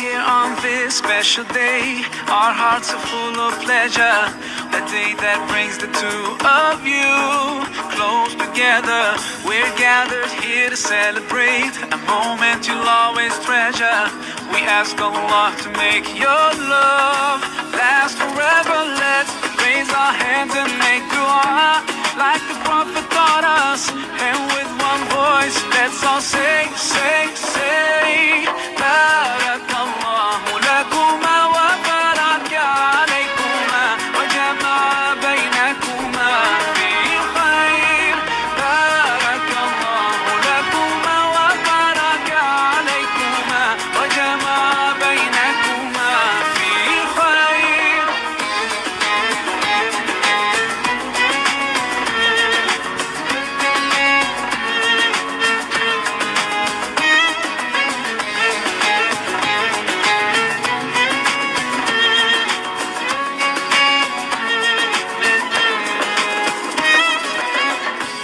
here on this special day. Our hearts are full of pleasure. A day that brings the two of you close together. We're gathered here to celebrate a moment you'll always treasure. We ask Allah to make your love last forever. Let's raise our hands and make dua like the Prophet taught us. And with one voice, let's all say, Barakallahu lakuma wa baraka alaykuma wa jama'a baynakuma fi khair. Barakallahu lakuma wa baraka alaykuma wa jama'a baynakuma fi khair.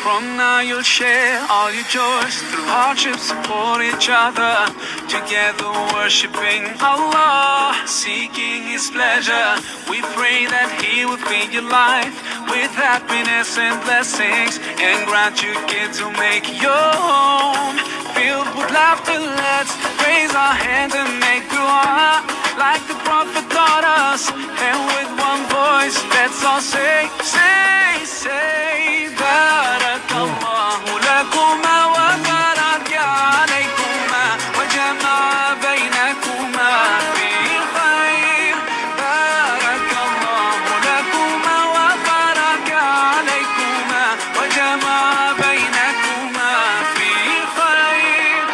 From now you'll share all your joys. Through hardships support each other. Together worshiping Allah, seeking His pleasure. We pray that He will feed your life with happiness and blessings, and grant you kids who make your home filled with laughter. Let's raise our hands and make dua like the Prophet taught us. And with one voice, let's all say, Barakallahu lakuma wa baraka alaykuma wa jama'a baynakuma fi khair. Barakallahu lakuma wa baraka alaykuma wa jama'a baynakuma fi khair.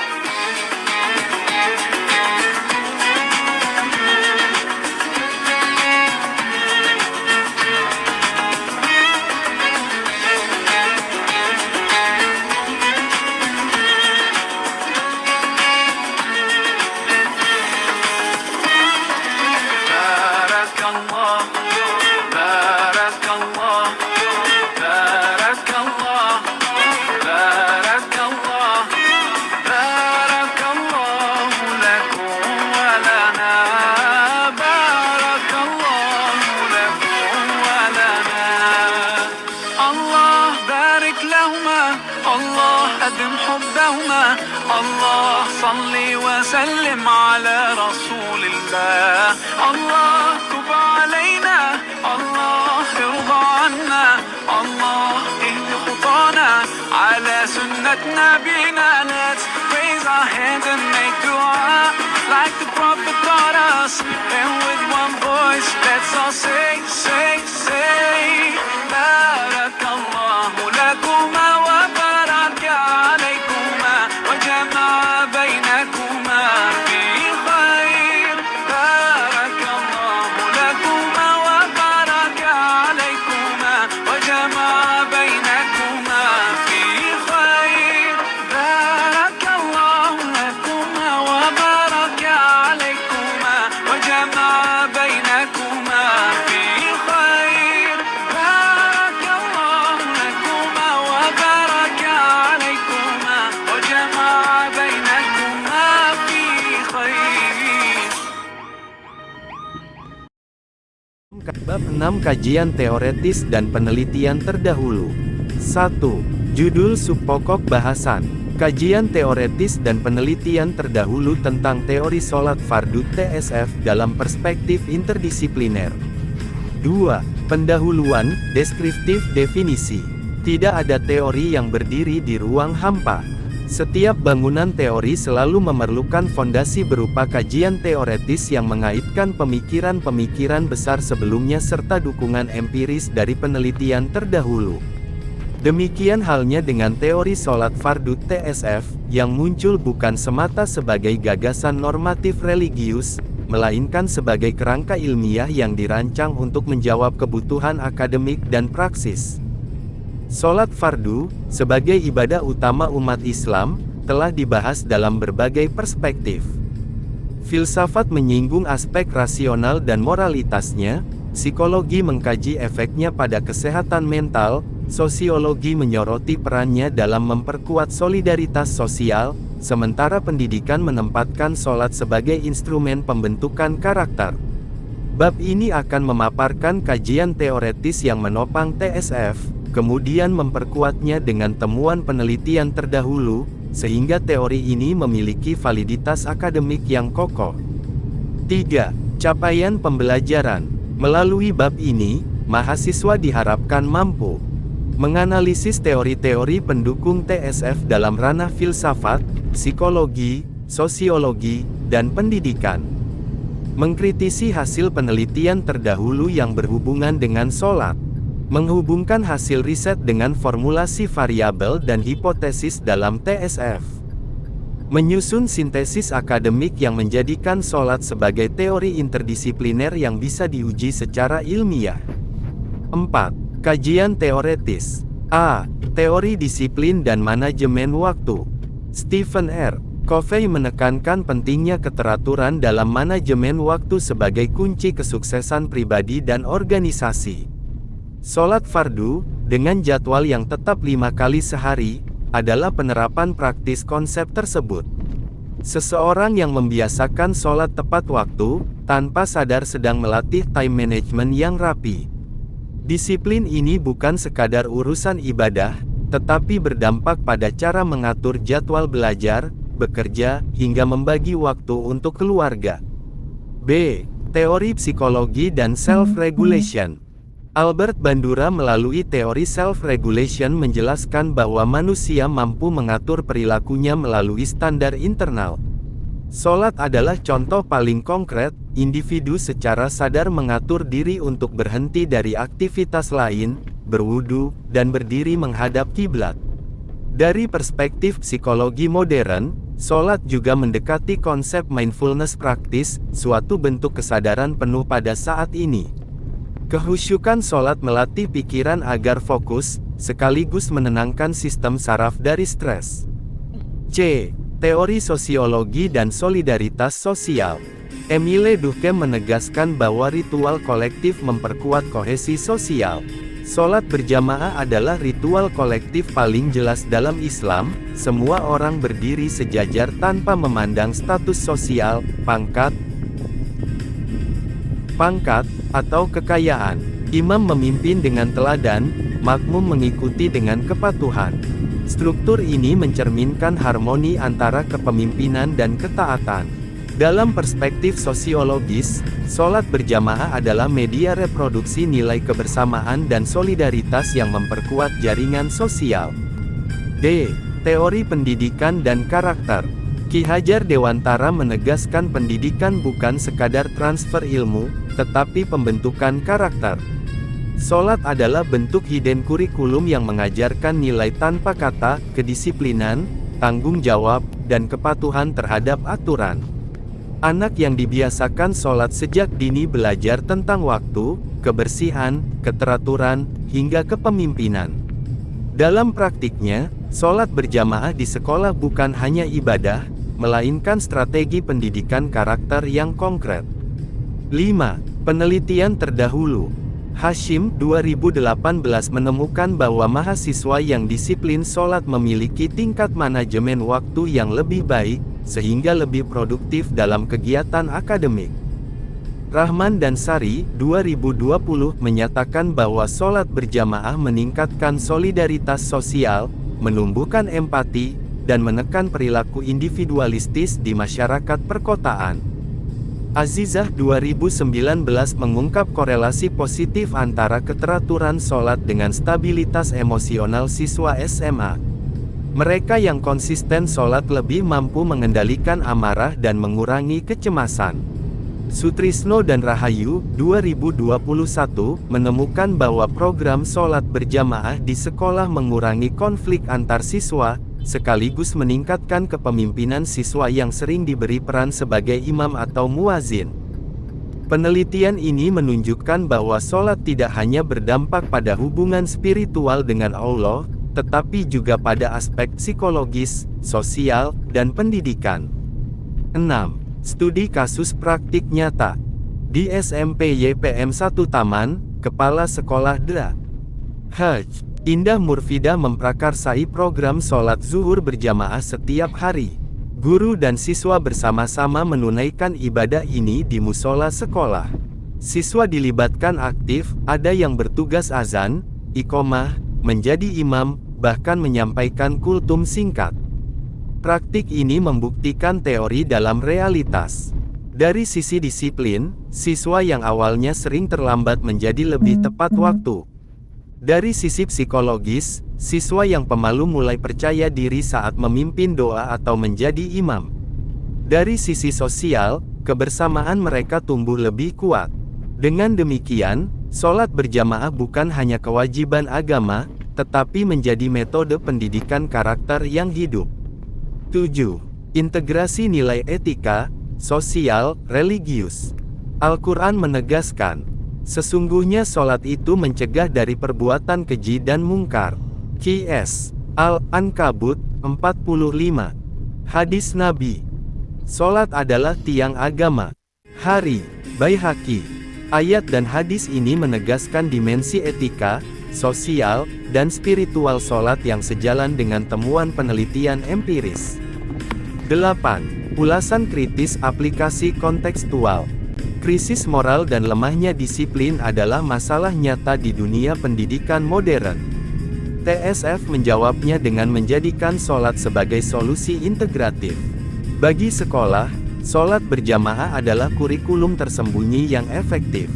الله أدم حبهما. الله صل وسلم على رسول الله. الله تب علينا. الله ارضى عنا. الله اهد خطانا على سنة نبينا. Let's raise our hands and make dua like the Prophet taught us. And with one voice, let's all say, Barakallahu lakuma wa baraka alaykuma wa jama'a baynakuma fi khair. Barakallahu lakuma wa baraka alaykuma wa jama'a baynakuma fi khair. Barakallahu lakuma wa baraka alaykuma wa jama'a baynakuma fi khair. Barakallahu lakuma wa baraka alaykuma wa jama'a baynakuma fi khair. Bab 6 Kajian Teoretis dan Penelitian Terdahulu. 1. Judul Subpokok Bahasan. Kajian teoretis dan penelitian terdahulu tentang teori sholat fardu TSF dalam perspektif interdisipliner. 2. Pendahuluan, deskriptif definisi. Tidak ada teori yang berdiri di ruang hampa. Setiap bangunan teori selalu memerlukan fondasi berupa kajian teoretis yang mengaitkan pemikiran-pemikiran besar sebelumnya serta dukungan empiris dari penelitian terdahulu. Demikian halnya dengan teori sholat fardu TSF, yang muncul bukan semata sebagai gagasan normatif religius, melainkan sebagai kerangka ilmiah yang dirancang untuk menjawab kebutuhan akademik dan praksis. Sholat fardu, sebagai ibadah utama umat Islam, telah dibahas dalam berbagai perspektif. Filsafat menyinggung aspek rasional dan moralitasnya, psikologi mengkaji efeknya pada kesehatan mental, sosiologi menyoroti perannya dalam memperkuat solidaritas sosial, sementara pendidikan menempatkan sholat sebagai instrumen pembentukan karakter. Bab ini akan memaparkan kajian teoretis yang menopang TSF, kemudian memperkuatnya dengan temuan penelitian terdahulu, sehingga teori ini memiliki validitas akademik yang kokoh. 3. Capaian pembelajaran. Melalui bab ini, mahasiswa diharapkan mampu menganalisis teori-teori pendukung TSF dalam ranah filsafat, psikologi, sosiologi, dan pendidikan. Mengkritisi hasil penelitian terdahulu yang berhubungan dengan sholat. Menghubungkan hasil riset dengan formulasi variabel dan hipotesis dalam TSF. Menyusun sintesis akademik yang menjadikan sholat sebagai teori interdisipliner yang bisa diuji secara ilmiah. 4. Kajian teoretis. A. Teori disiplin dan manajemen waktu. Stephen R. Covey menekankan pentingnya keteraturan dalam manajemen waktu sebagai kunci kesuksesan pribadi dan organisasi. Sholat fardu, dengan jadwal yang tetap 5 kali sehari, adalah penerapan praktis konsep tersebut. Seseorang yang membiasakan sholat tepat waktu, tanpa sadar sedang melatih time management yang rapi. Disiplin ini bukan sekadar urusan ibadah, tetapi berdampak pada cara mengatur jadwal belajar, bekerja, hingga membagi waktu untuk keluarga. B. Teori psikologi dan self-regulation. Albert Bandura melalui teori self-regulation menjelaskan bahwa manusia mampu mengatur perilakunya melalui standar internal. Sholat adalah contoh paling konkret, individu secara sadar mengatur diri untuk berhenti dari aktivitas lain, berwudu, dan berdiri menghadap kiblat. Dari perspektif psikologi modern, sholat juga mendekati konsep mindfulness praktis, suatu bentuk kesadaran penuh pada saat ini. Kehusyukan sholat melatih pikiran agar fokus, sekaligus menenangkan sistem saraf dari stres. C. Teori sosiologi dan solidaritas sosial. Emile Durkheim menegaskan bahwa ritual kolektif memperkuat kohesi sosial. Sholat berjamaah adalah ritual kolektif paling jelas dalam Islam. Semua orang berdiri sejajar tanpa memandang status sosial, pangkat, atau kekayaan. Imam memimpin dengan teladan, makmum mengikuti dengan kepatuhan. Struktur ini mencerminkan harmoni antara kepemimpinan dan ketaatan. Dalam perspektif sosiologis, sholat berjamaah adalah media reproduksi nilai kebersamaan dan solidaritas yang memperkuat jaringan sosial. D. Teori pendidikan dan karakter. Ki Hajar Dewantara menegaskan pendidikan bukan sekadar transfer ilmu, tetapi pembentukan karakter. Sholat adalah bentuk hidden kurikulum yang mengajarkan nilai tanpa kata, kedisiplinan, tanggung jawab, dan kepatuhan terhadap aturan. Anak yang dibiasakan sholat sejak dini belajar tentang waktu, kebersihan, keteraturan, hingga kepemimpinan. Dalam praktiknya, sholat berjamaah di sekolah bukan hanya ibadah, melainkan strategi pendidikan karakter yang konkret. 5. Penelitian terdahulu. Hashim, 2018 menemukan bahwa mahasiswa yang disiplin sholat memiliki tingkat manajemen waktu yang lebih baik, sehingga lebih produktif dalam kegiatan akademik. Rahman dan Sari, 2020, menyatakan bahwa sholat berjamaah meningkatkan solidaritas sosial, menumbuhkan empati, dan menekan perilaku individualistis di masyarakat perkotaan. Azizah 2019 mengungkap korelasi positif antara keteraturan sholat dengan stabilitas emosional siswa SMA. Mereka yang konsisten sholat lebih mampu mengendalikan amarah dan mengurangi kecemasan. Sutrisno dan Rahayu, 2021, menemukan bahwa program sholat berjamaah di sekolah mengurangi konflik antar siswa, sekaligus meningkatkan kepemimpinan siswa yang sering diberi peran sebagai imam atau muazin. Penelitian ini menunjukkan bahwa sholat tidak hanya berdampak pada hubungan spiritual dengan Allah, tetapi juga pada aspek psikologis, sosial, dan pendidikan. 6. Studi kasus praktik nyata. Di SMP YPM 1 Taman, Kepala Sekolah Dra. Indah Murfidah memprakarsai program sholat zuhur berjamaah setiap hari. Guru dan siswa bersama-sama menunaikan ibadah ini di musola sekolah. Siswa dilibatkan aktif, ada yang bertugas azan, iqomah, menjadi imam, bahkan menyampaikan kultum singkat. Praktik ini membuktikan teori dalam realitas. Dari sisi disiplin, siswa yang awalnya sering terlambat menjadi lebih tepat waktu. Dari sisi psikologis, siswa yang pemalu mulai percaya diri saat memimpin doa atau menjadi imam. Dari sisi sosial, kebersamaan mereka tumbuh lebih kuat. Dengan demikian, sholat berjamaah bukan hanya kewajiban agama, tetapi menjadi metode pendidikan karakter yang hidup. 7. Integrasi nilai etika, sosial, religius. Al-Quran menegaskan, sesungguhnya sholat itu mencegah dari perbuatan keji dan mungkar. Qs. Al-Ankabut, 45. Hadis Nabi. Sholat adalah tiang agama. Hari. Baihaqi. Ayat dan hadis ini menegaskan dimensi etika, sosial, dan spiritual sholat yang sejalan dengan temuan penelitian empiris. 8. Ulasan kritis aplikasi kontekstual. Krisis moral dan lemahnya disiplin adalah masalah nyata di dunia pendidikan modern. TSF menjawabnya dengan menjadikan sholat sebagai solusi integratif. Bagi sekolah, sholat berjamaah adalah kurikulum tersembunyi yang efektif.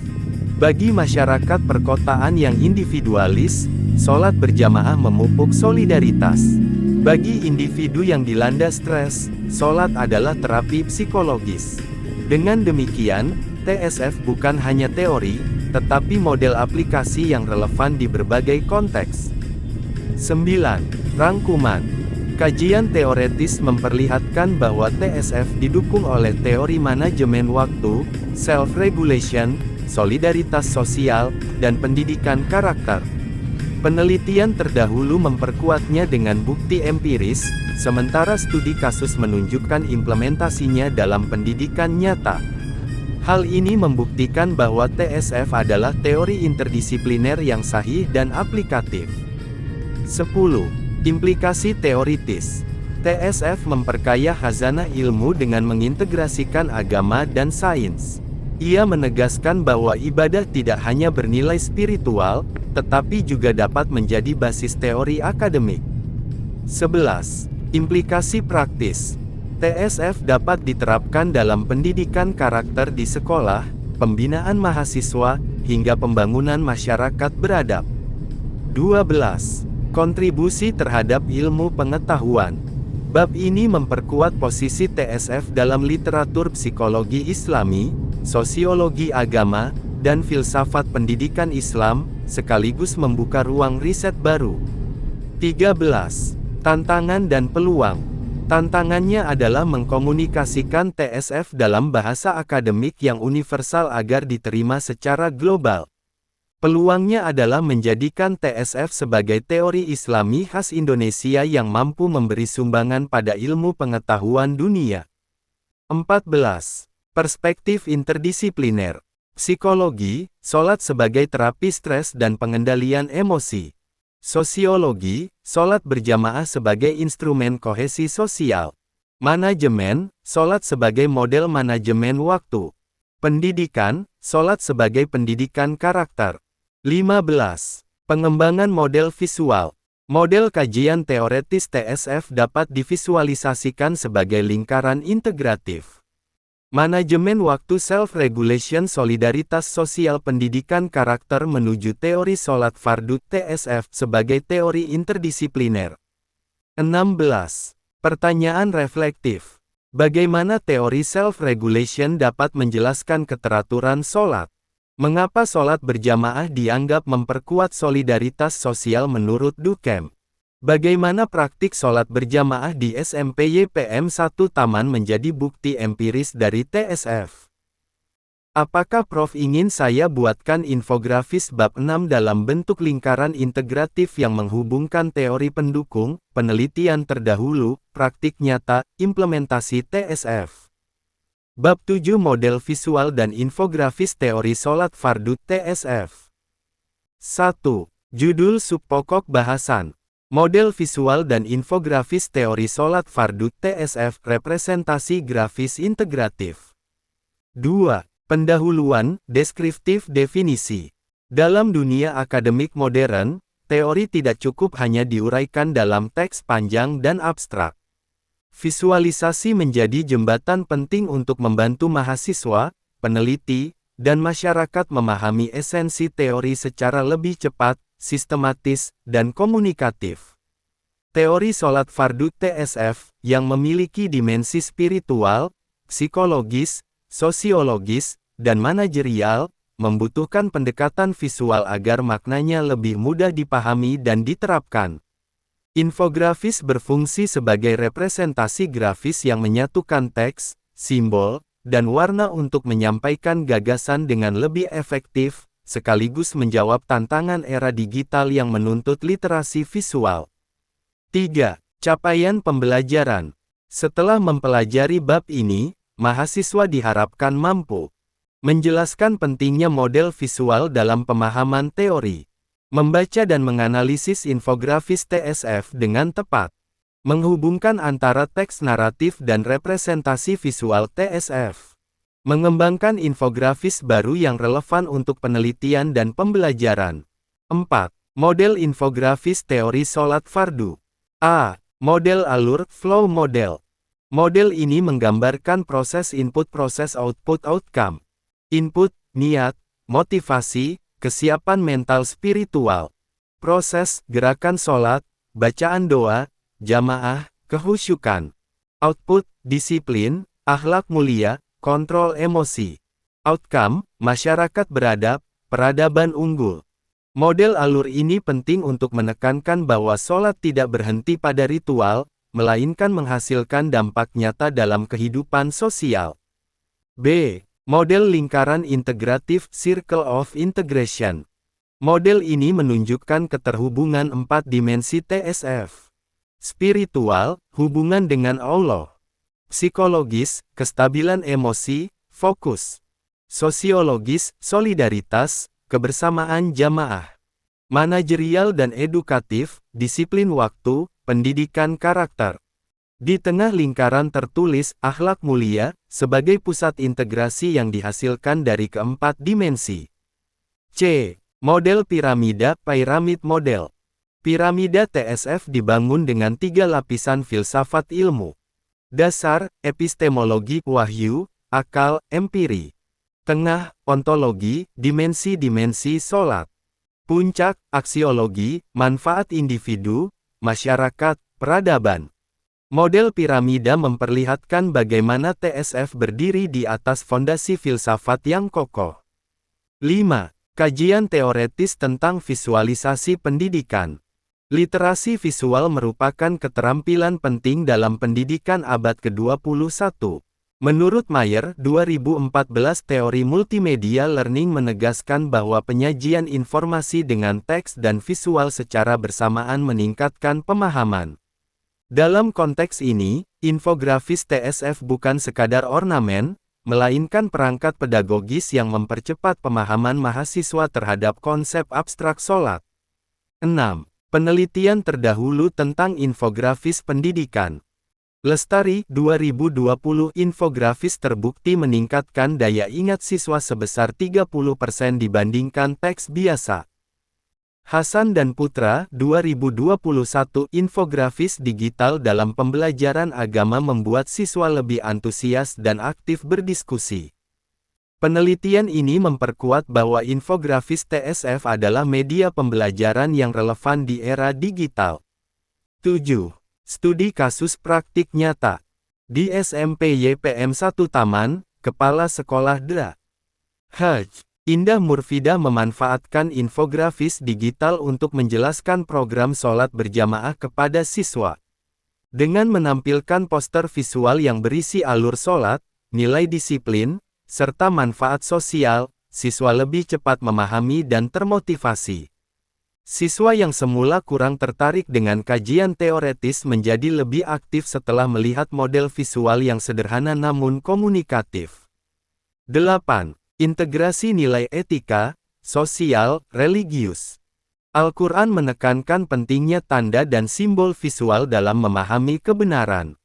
Bagi masyarakat perkotaan yang individualis, sholat berjamaah memupuk solidaritas. Bagi individu yang dilanda stres, sholat adalah terapi psikologis. Dengan demikian, TSF bukan hanya teori, tetapi model aplikasi yang relevan di berbagai konteks. 9. Rangkuman. Kajian teoretis memperlihatkan bahwa TSF didukung oleh teori manajemen waktu, self-regulation, solidaritas sosial, dan pendidikan karakter. Penelitian terdahulu memperkuatnya dengan bukti empiris, sementara studi kasus menunjukkan implementasinya dalam pendidikan nyata. Hal ini membuktikan bahwa TSF adalah teori interdisipliner yang sahih dan aplikatif. 10. Implikasi teoritis. TSF memperkaya khazanah ilmu dengan mengintegrasikan agama dan sains. Ia menegaskan bahwa ibadah tidak hanya bernilai spiritual, tetapi juga dapat menjadi basis teori akademik. 11. Implikasi praktis. TSF dapat diterapkan dalam pendidikan karakter di sekolah, pembinaan mahasiswa, hingga pembangunan masyarakat beradab. 12. Kontribusi terhadap ilmu pengetahuan. Bab ini memperkuat posisi TSF dalam literatur psikologi Islami, sosiologi agama, dan filsafat pendidikan Islam, sekaligus membuka ruang riset baru. 13. Tantangan dan peluang. Tantangannya adalah mengkomunikasikan TSF dalam bahasa akademik yang universal agar diterima secara global. Peluangnya adalah menjadikan TSF sebagai teori Islami khas Indonesia yang mampu memberi sumbangan pada ilmu pengetahuan dunia. 14. Perspektif interdisipliner. Psikologi, sholat sebagai terapi stres dan pengendalian emosi. Sosiologi, sholat berjamaah sebagai instrumen kohesi sosial. Manajemen, sholat sebagai model manajemen waktu. Pendidikan, sholat sebagai pendidikan karakter. 15. Pengembangan model visual. Model kajian teoretis TSF dapat divisualisasikan sebagai lingkaran integratif. Manajemen waktu self-regulation solidaritas sosial pendidikan karakter menuju teori sholat fardu TSF sebagai teori interdisipliner. 16. Pertanyaan reflektif. Bagaimana teori self-regulation dapat menjelaskan keteraturan sholat? Mengapa sholat berjamaah dianggap memperkuat solidaritas sosial menurut Durkheim? Bagaimana praktik sholat berjamaah di SMP YPM 1 Taman menjadi bukti empiris dari TSF? Apakah Prof ingin saya buatkan infografis bab 6 dalam bentuk lingkaran integratif yang menghubungkan teori pendukung, penelitian terdahulu, praktik nyata, implementasi TSF? Bab 7 Model visual dan infografis teori sholat fardu TSF. 1. Judul subpokok bahasan. Model visual dan infografis teori sholat fardu TSF representasi grafis integratif. 2. Pendahuluan, deskriptif definisi. Dalam dunia akademik modern, teori tidak cukup hanya diuraikan dalam teks panjang dan abstrak. Visualisasi menjadi jembatan penting untuk membantu mahasiswa, peneliti, dan masyarakat memahami esensi teori secara lebih cepat, sistematis, dan komunikatif. Teori sholat fardu TSF, yang memiliki dimensi spiritual, psikologis, sosiologis, dan manajerial, membutuhkan pendekatan visual agar maknanya lebih mudah dipahami dan diterapkan. Infografis berfungsi sebagai representasi grafis yang menyatukan teks, simbol, dan warna untuk menyampaikan gagasan dengan lebih efektif, sekaligus menjawab tantangan era digital yang menuntut literasi visual. 3. Capaian pembelajaran. Setelah mempelajari bab ini, mahasiswa diharapkan mampu menjelaskan pentingnya model visual dalam pemahaman teori, membaca dan menganalisis infografis TSF dengan tepat, menghubungkan antara teks naratif dan representasi visual TSF, mengembangkan infografis baru yang relevan untuk penelitian dan pembelajaran. 4. Model infografis teori sholat fardu. A. Model alur, flow model. Model ini menggambarkan proses input proses output outcome. Input, niat, motivasi, kesiapan mental spiritual. Proses, gerakan sholat, bacaan doa, jamaah, kehusyukan. Output, disiplin, akhlak mulia, kontrol emosi. Outcome, masyarakat beradab, peradaban unggul. Model alur ini penting untuk menekankan bahwa sholat tidak berhenti pada ritual, melainkan menghasilkan dampak nyata dalam kehidupan sosial. B. Model lingkaran integratif Circle of Integration. Model ini menunjukkan keterhubungan 4 dimensi TSF. Spiritual, hubungan dengan Allah. Psikologis, kestabilan emosi, fokus. Sosiologis, solidaritas, kebersamaan jamaah. Manajerial dan edukatif, disiplin waktu, pendidikan karakter. Di tengah lingkaran tertulis akhlak mulia, sebagai pusat integrasi yang dihasilkan dari keempat dimensi. C. Model piramida, Pyramid Model. Piramida TSF dibangun dengan 3 lapisan filsafat ilmu. Dasar, epistemologi, wahyu, akal, empiri. Tengah, ontologi, dimensi-dimensi sholat. Puncak, aksiologi, manfaat individu, masyarakat, peradaban. Model piramida memperlihatkan bagaimana TSF berdiri di atas fondasi filsafat yang kokoh. 5. Kajian teoretis tentang visualisasi pendidikan. Literasi visual merupakan keterampilan penting dalam pendidikan abad ke-21. Menurut Mayer, 2014 teori multimedia learning menegaskan bahwa penyajian informasi dengan teks dan visual secara bersamaan meningkatkan pemahaman. Dalam konteks ini, infografis TSF bukan sekadar ornamen, melainkan perangkat pedagogis yang mempercepat pemahaman mahasiswa terhadap konsep abstrak sholat. 6. Penelitian terdahulu tentang infografis pendidikan. Lestari, 2020 infografis terbukti meningkatkan daya ingat siswa sebesar 30% dibandingkan teks biasa. Hasan dan Putra, 2021 infografis digital dalam pembelajaran agama membuat siswa lebih antusias dan aktif berdiskusi. Penelitian ini memperkuat bahwa infografis TSF adalah media pembelajaran yang relevan di era digital. 7. Studi kasus praktik nyata. Di SMP YPM 1 Taman, Kepala Sekolah DRA. Haj. Indah Murfida memanfaatkan infografis digital untuk menjelaskan program sholat berjamaah kepada siswa. Dengan menampilkan poster visual yang berisi alur sholat, nilai disiplin, serta manfaat sosial, siswa lebih cepat memahami dan termotivasi. Siswa yang semula kurang tertarik dengan kajian teoretis menjadi lebih aktif setelah melihat model visual yang sederhana namun komunikatif. 8. Integrasi nilai etika, sosial, religius. Al-Quran menekankan pentingnya tanda dan simbol visual dalam memahami kebenaran.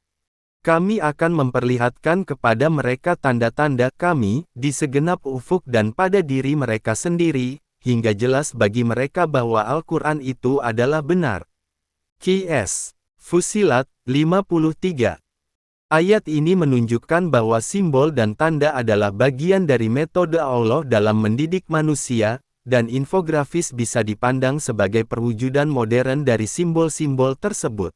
Kami akan memperlihatkan kepada mereka tanda-tanda kami di segenap ufuk dan pada diri mereka sendiri, hingga jelas bagi mereka bahwa Al-Quran itu adalah benar. Qs. Fussilat, 53. Ayat ini menunjukkan bahwa simbol dan tanda adalah bagian dari metode Allah dalam mendidik manusia, dan infografis bisa dipandang sebagai perwujudan modern dari simbol-simbol tersebut.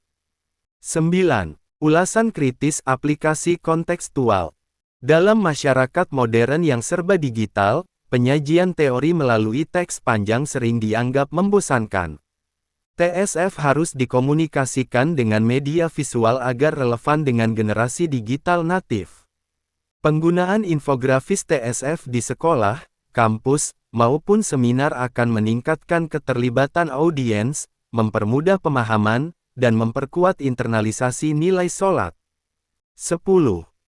9. Ulasan kritis aplikasi kontekstual. Dalam masyarakat modern yang serba digital, penyajian teori melalui teks panjang sering dianggap membosankan. TSF harus dikomunikasikan dengan media visual agar relevan dengan generasi digital natif. Penggunaan infografis TSF di sekolah, kampus, maupun seminar akan meningkatkan keterlibatan audiens, mempermudah pemahaman, dan memperkuat internalisasi nilai sholat. 10.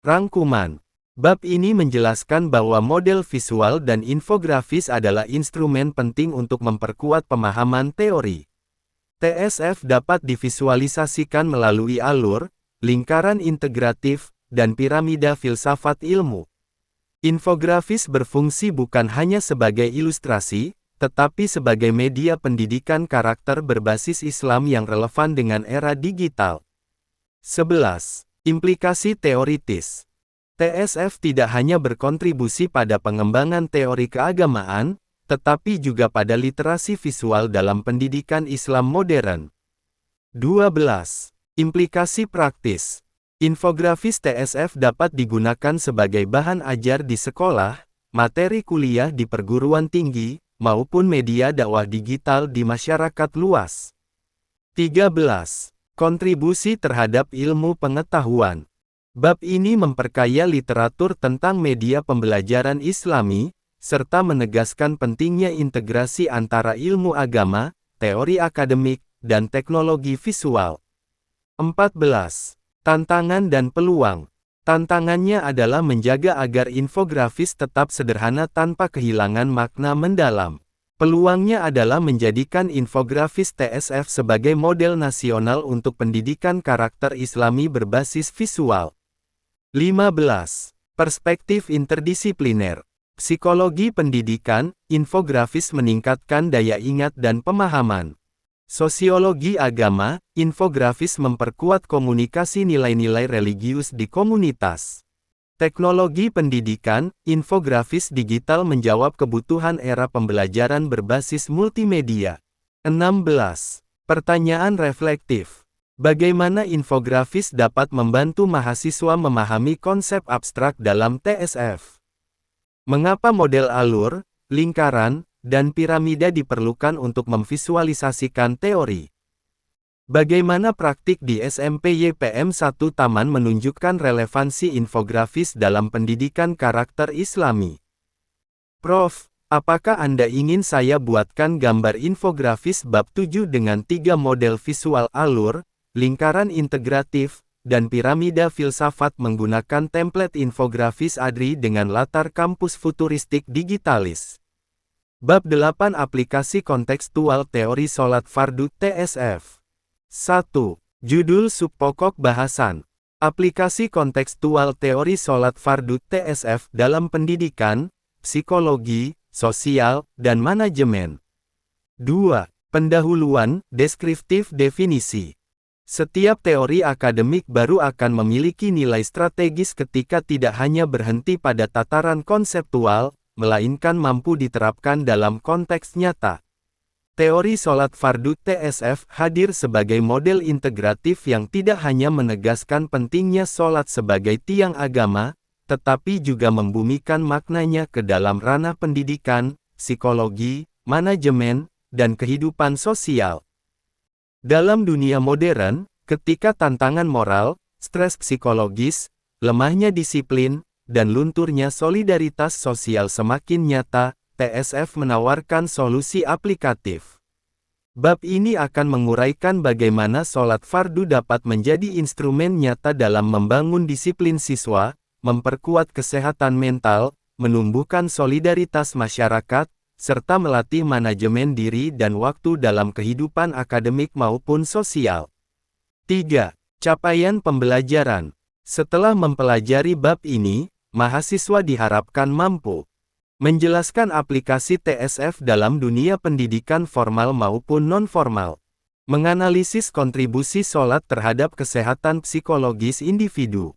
Rangkuman. Bab ini menjelaskan bahwa model visual dan infografis adalah instrumen penting untuk memperkuat pemahaman teori. TSF dapat divisualisasikan melalui alur, lingkaran integratif, dan piramida filsafat ilmu. Infografis berfungsi bukan hanya sebagai ilustrasi, tetapi sebagai media pendidikan karakter berbasis Islam yang relevan dengan era digital. 11. Implikasi teoritis. TSF tidak hanya berkontribusi pada pengembangan teori keagamaan, tetapi juga pada literasi visual dalam pendidikan Islam modern. 12. Implikasi praktis. Infografis TSF dapat digunakan sebagai bahan ajar di sekolah, materi kuliah di perguruan tinggi, maupun media dakwah digital di masyarakat luas. 13. Kontribusi terhadap ilmu pengetahuan. Bab ini memperkaya literatur tentang media pembelajaran Islami, serta menegaskan pentingnya integrasi antara ilmu agama, teori akademik, dan teknologi visual. 14. Tantangan dan peluang. Tantangannya adalah menjaga agar infografis tetap sederhana tanpa kehilangan makna mendalam. Peluangnya adalah menjadikan infografis TSF sebagai model nasional untuk pendidikan karakter Islami berbasis visual. 15. Perspektif interdisipliner. Psikologi pendidikan, infografis meningkatkan daya ingat dan pemahaman. Sosiologi agama, infografis memperkuat komunikasi nilai-nilai religius di komunitas. Teknologi pendidikan, infografis digital menjawab kebutuhan era pembelajaran berbasis multimedia. 16. Pertanyaan reflektif. Bagaimana infografis dapat membantu mahasiswa memahami konsep abstrak dalam TSF? Mengapa model alur, lingkaran, dan piramida diperlukan untuk memvisualisasikan teori? Bagaimana praktik di SMP YPM 1 Taman menunjukkan relevansi infografis dalam pendidikan karakter Islami? Prof, apakah Anda ingin saya buatkan gambar infografis bab 7 dengan 3 model visual alur, lingkaran integratif, dan piramida filsafat menggunakan template infografis ADRI dengan latar kampus futuristik digitalis? Bab 8 Aplikasi Kontekstual Teori Sholat Fardu TSF. 1. Judul Subpokok Bahasan. Aplikasi Kontekstual Teori Sholat Fardu TSF dalam pendidikan, psikologi, sosial, dan manajemen. 2. Pendahuluan, deskriptif definisi. Setiap teori akademik baru akan memiliki nilai strategis ketika tidak hanya berhenti pada tataran konseptual, melainkan mampu diterapkan dalam konteks nyata. Teori sholat fardu TSF hadir sebagai model integratif yang tidak hanya menegaskan pentingnya sholat sebagai tiang agama, tetapi juga membumikan maknanya ke dalam ranah pendidikan, psikologi, manajemen, dan kehidupan sosial. Dalam dunia modern, ketika tantangan moral, stres psikologis, lemahnya disiplin, dan lunturnya solidaritas sosial semakin nyata, TSF menawarkan solusi aplikatif. Bab ini akan menguraikan bagaimana sholat fardu dapat menjadi instrumen nyata dalam membangun disiplin siswa, memperkuat kesehatan mental, menumbuhkan solidaritas masyarakat, serta melatih manajemen diri dan waktu dalam kehidupan akademik maupun sosial. 3. Capaian pembelajaran. Setelah mempelajari bab ini, mahasiswa diharapkan mampu menjelaskan aplikasi TSF dalam dunia pendidikan formal maupun non-formal, menganalisis kontribusi sholat terhadap kesehatan psikologis individu,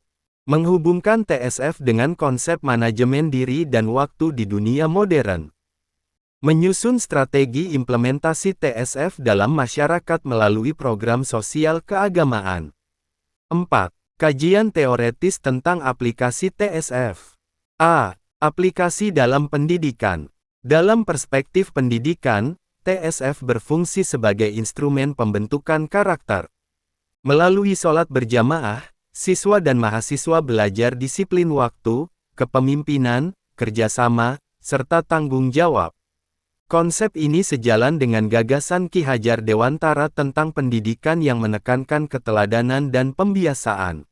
menghubungkan TSF dengan konsep manajemen diri dan waktu di dunia modern, menyusun strategi implementasi TSF dalam masyarakat melalui program sosial keagamaan. 4. Kajian teoretis tentang aplikasi TSF. A. Aplikasi dalam pendidikan. Dalam perspektif pendidikan, TSF berfungsi sebagai instrumen pembentukan karakter. Melalui sholat berjamaah, siswa dan mahasiswa belajar disiplin waktu, kepemimpinan, kerjasama, serta tanggung jawab. Konsep ini sejalan dengan gagasan Ki Hajar Dewantara tentang pendidikan yang menekankan keteladanan dan pembiasaan.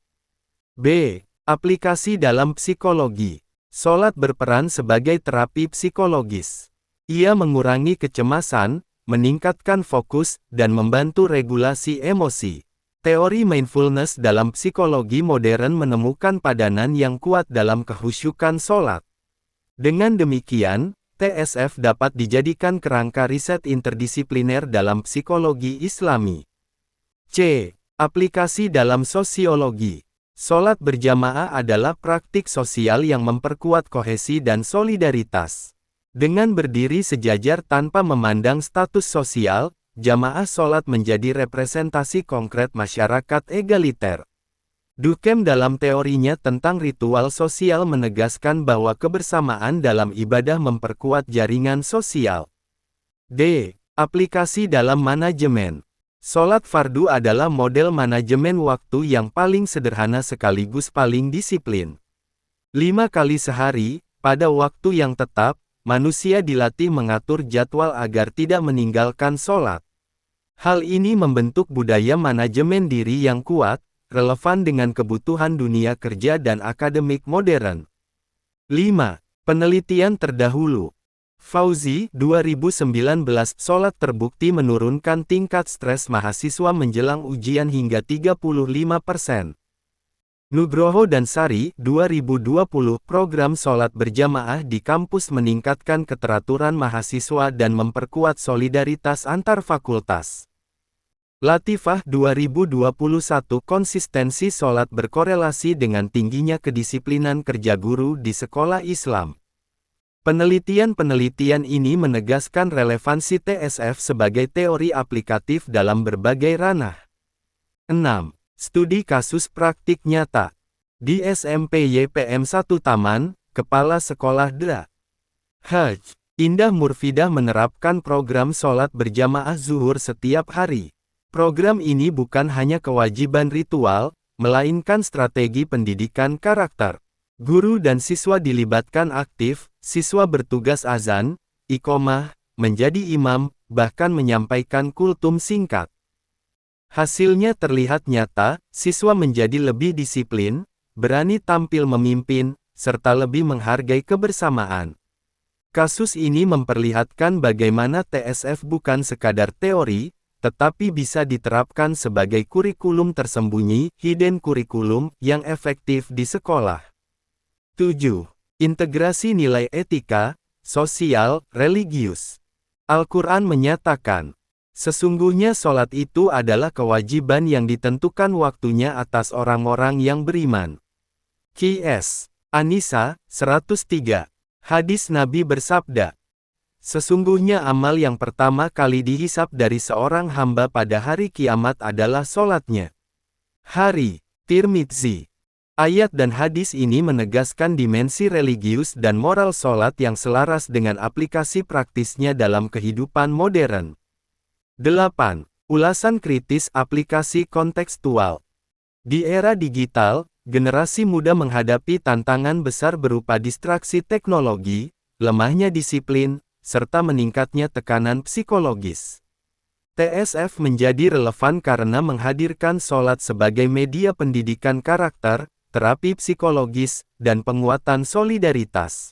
B. Aplikasi dalam psikologi. Sholat berperan sebagai terapi psikologis. Ia mengurangi kecemasan, meningkatkan fokus, dan membantu regulasi emosi. Teori mindfulness dalam psikologi modern menemukan padanan yang kuat dalam kehusyukan sholat. Dengan demikian, TSF dapat dijadikan kerangka riset interdisipliner dalam psikologi Islami. C. Aplikasi dalam sosiologi. Sholat berjamaah adalah praktik sosial yang memperkuat kohesi dan solidaritas. Dengan berdiri sejajar tanpa memandang status sosial, jamaah sholat menjadi representasi konkret masyarakat egaliter. Durkheim dalam teorinya tentang ritual sosial menegaskan bahwa kebersamaan dalam ibadah memperkuat jaringan sosial. D. Aplikasi dalam manajemen. Sholat fardu adalah model manajemen waktu yang paling sederhana sekaligus paling disiplin. 5 kali sehari, pada waktu yang tetap, manusia dilatih mengatur jadwal agar tidak meninggalkan sholat. Hal ini membentuk budaya manajemen diri yang kuat, relevan dengan kebutuhan dunia kerja dan akademik modern. 5. Penelitian terdahulu. Fauzi, 2019, sholat terbukti menurunkan tingkat stres mahasiswa menjelang ujian hingga 35%. Nugroho dan Sari, 2020, program sholat berjamaah di kampus meningkatkan keteraturan mahasiswa dan memperkuat solidaritas antar fakultas. Latifah, 2021, konsistensi sholat berkorelasi dengan tingginya kedisiplinan kerja guru di sekolah Islam. Penelitian-penelitian ini menegaskan relevansi TSF sebagai teori aplikatif dalam berbagai ranah. 6. Studi kasus praktik nyata. Di SMP YPM 1 Taman, Kepala Sekolah Dra. Haj. Indah Murfidah menerapkan program sholat berjamaah zuhur setiap hari. Program ini bukan hanya kewajiban ritual, melainkan strategi pendidikan karakter. Guru dan siswa dilibatkan aktif, siswa bertugas azan, iqomah, menjadi imam, bahkan menyampaikan kultum singkat. Hasilnya terlihat nyata, siswa menjadi lebih disiplin, berani tampil memimpin, serta lebih menghargai kebersamaan. Kasus ini memperlihatkan bagaimana TSF bukan sekadar teori, tetapi bisa diterapkan sebagai kurikulum tersembunyi, hidden kurikulum, yang efektif di sekolah. 7. Integrasi nilai etika, sosial, religius. Al-Quran menyatakan, sesungguhnya sholat itu adalah kewajiban yang ditentukan waktunya atas orang-orang yang beriman. Qs. An-Nisa, 103. Hadis Nabi bersabda, sesungguhnya amal yang pertama kali dihisap dari seorang hamba pada hari kiamat adalah sholatnya. Hari, Tirmidzi. Ayat dan hadis ini menegaskan dimensi religius dan moral sholat yang selaras dengan aplikasi praktisnya dalam kehidupan modern. 8. Ulasan kritis aplikasi kontekstual. Di era digital, generasi muda menghadapi tantangan besar berupa distraksi teknologi, lemahnya disiplin, serta meningkatnya tekanan psikologis. TSF menjadi relevan karena menghadirkan sholat sebagai media pendidikan karakter, terapi psikologis, dan penguatan solidaritas.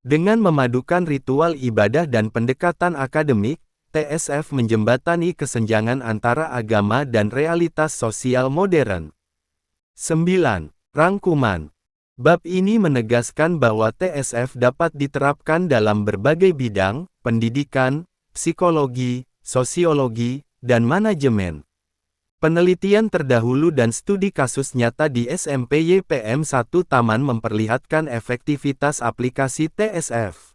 Dengan memadukan ritual ibadah dan pendekatan akademik, TSF menjembatani kesenjangan antara agama dan realitas sosial modern. 9. Rangkuman. Bab ini menegaskan bahwa TSF dapat diterapkan dalam berbagai bidang, pendidikan, psikologi, sosiologi, dan manajemen. Penelitian terdahulu dan studi kasus nyata di SMPYPM 1 Taman memperlihatkan efektivitas aplikasi TSF.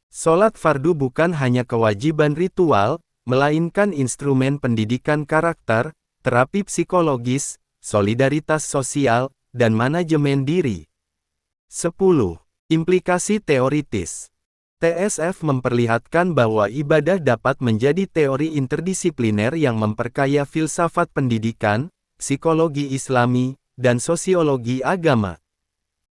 Sholat fardu bukan hanya kewajiban ritual, melainkan instrumen pendidikan karakter, terapi psikologis, solidaritas sosial, dan manajemen diri. 10. Implikasi teoritis. TSF memperlihatkan bahwa ibadah dapat menjadi teori interdisipliner yang memperkaya filsafat pendidikan, psikologi Islami, dan sosiologi agama.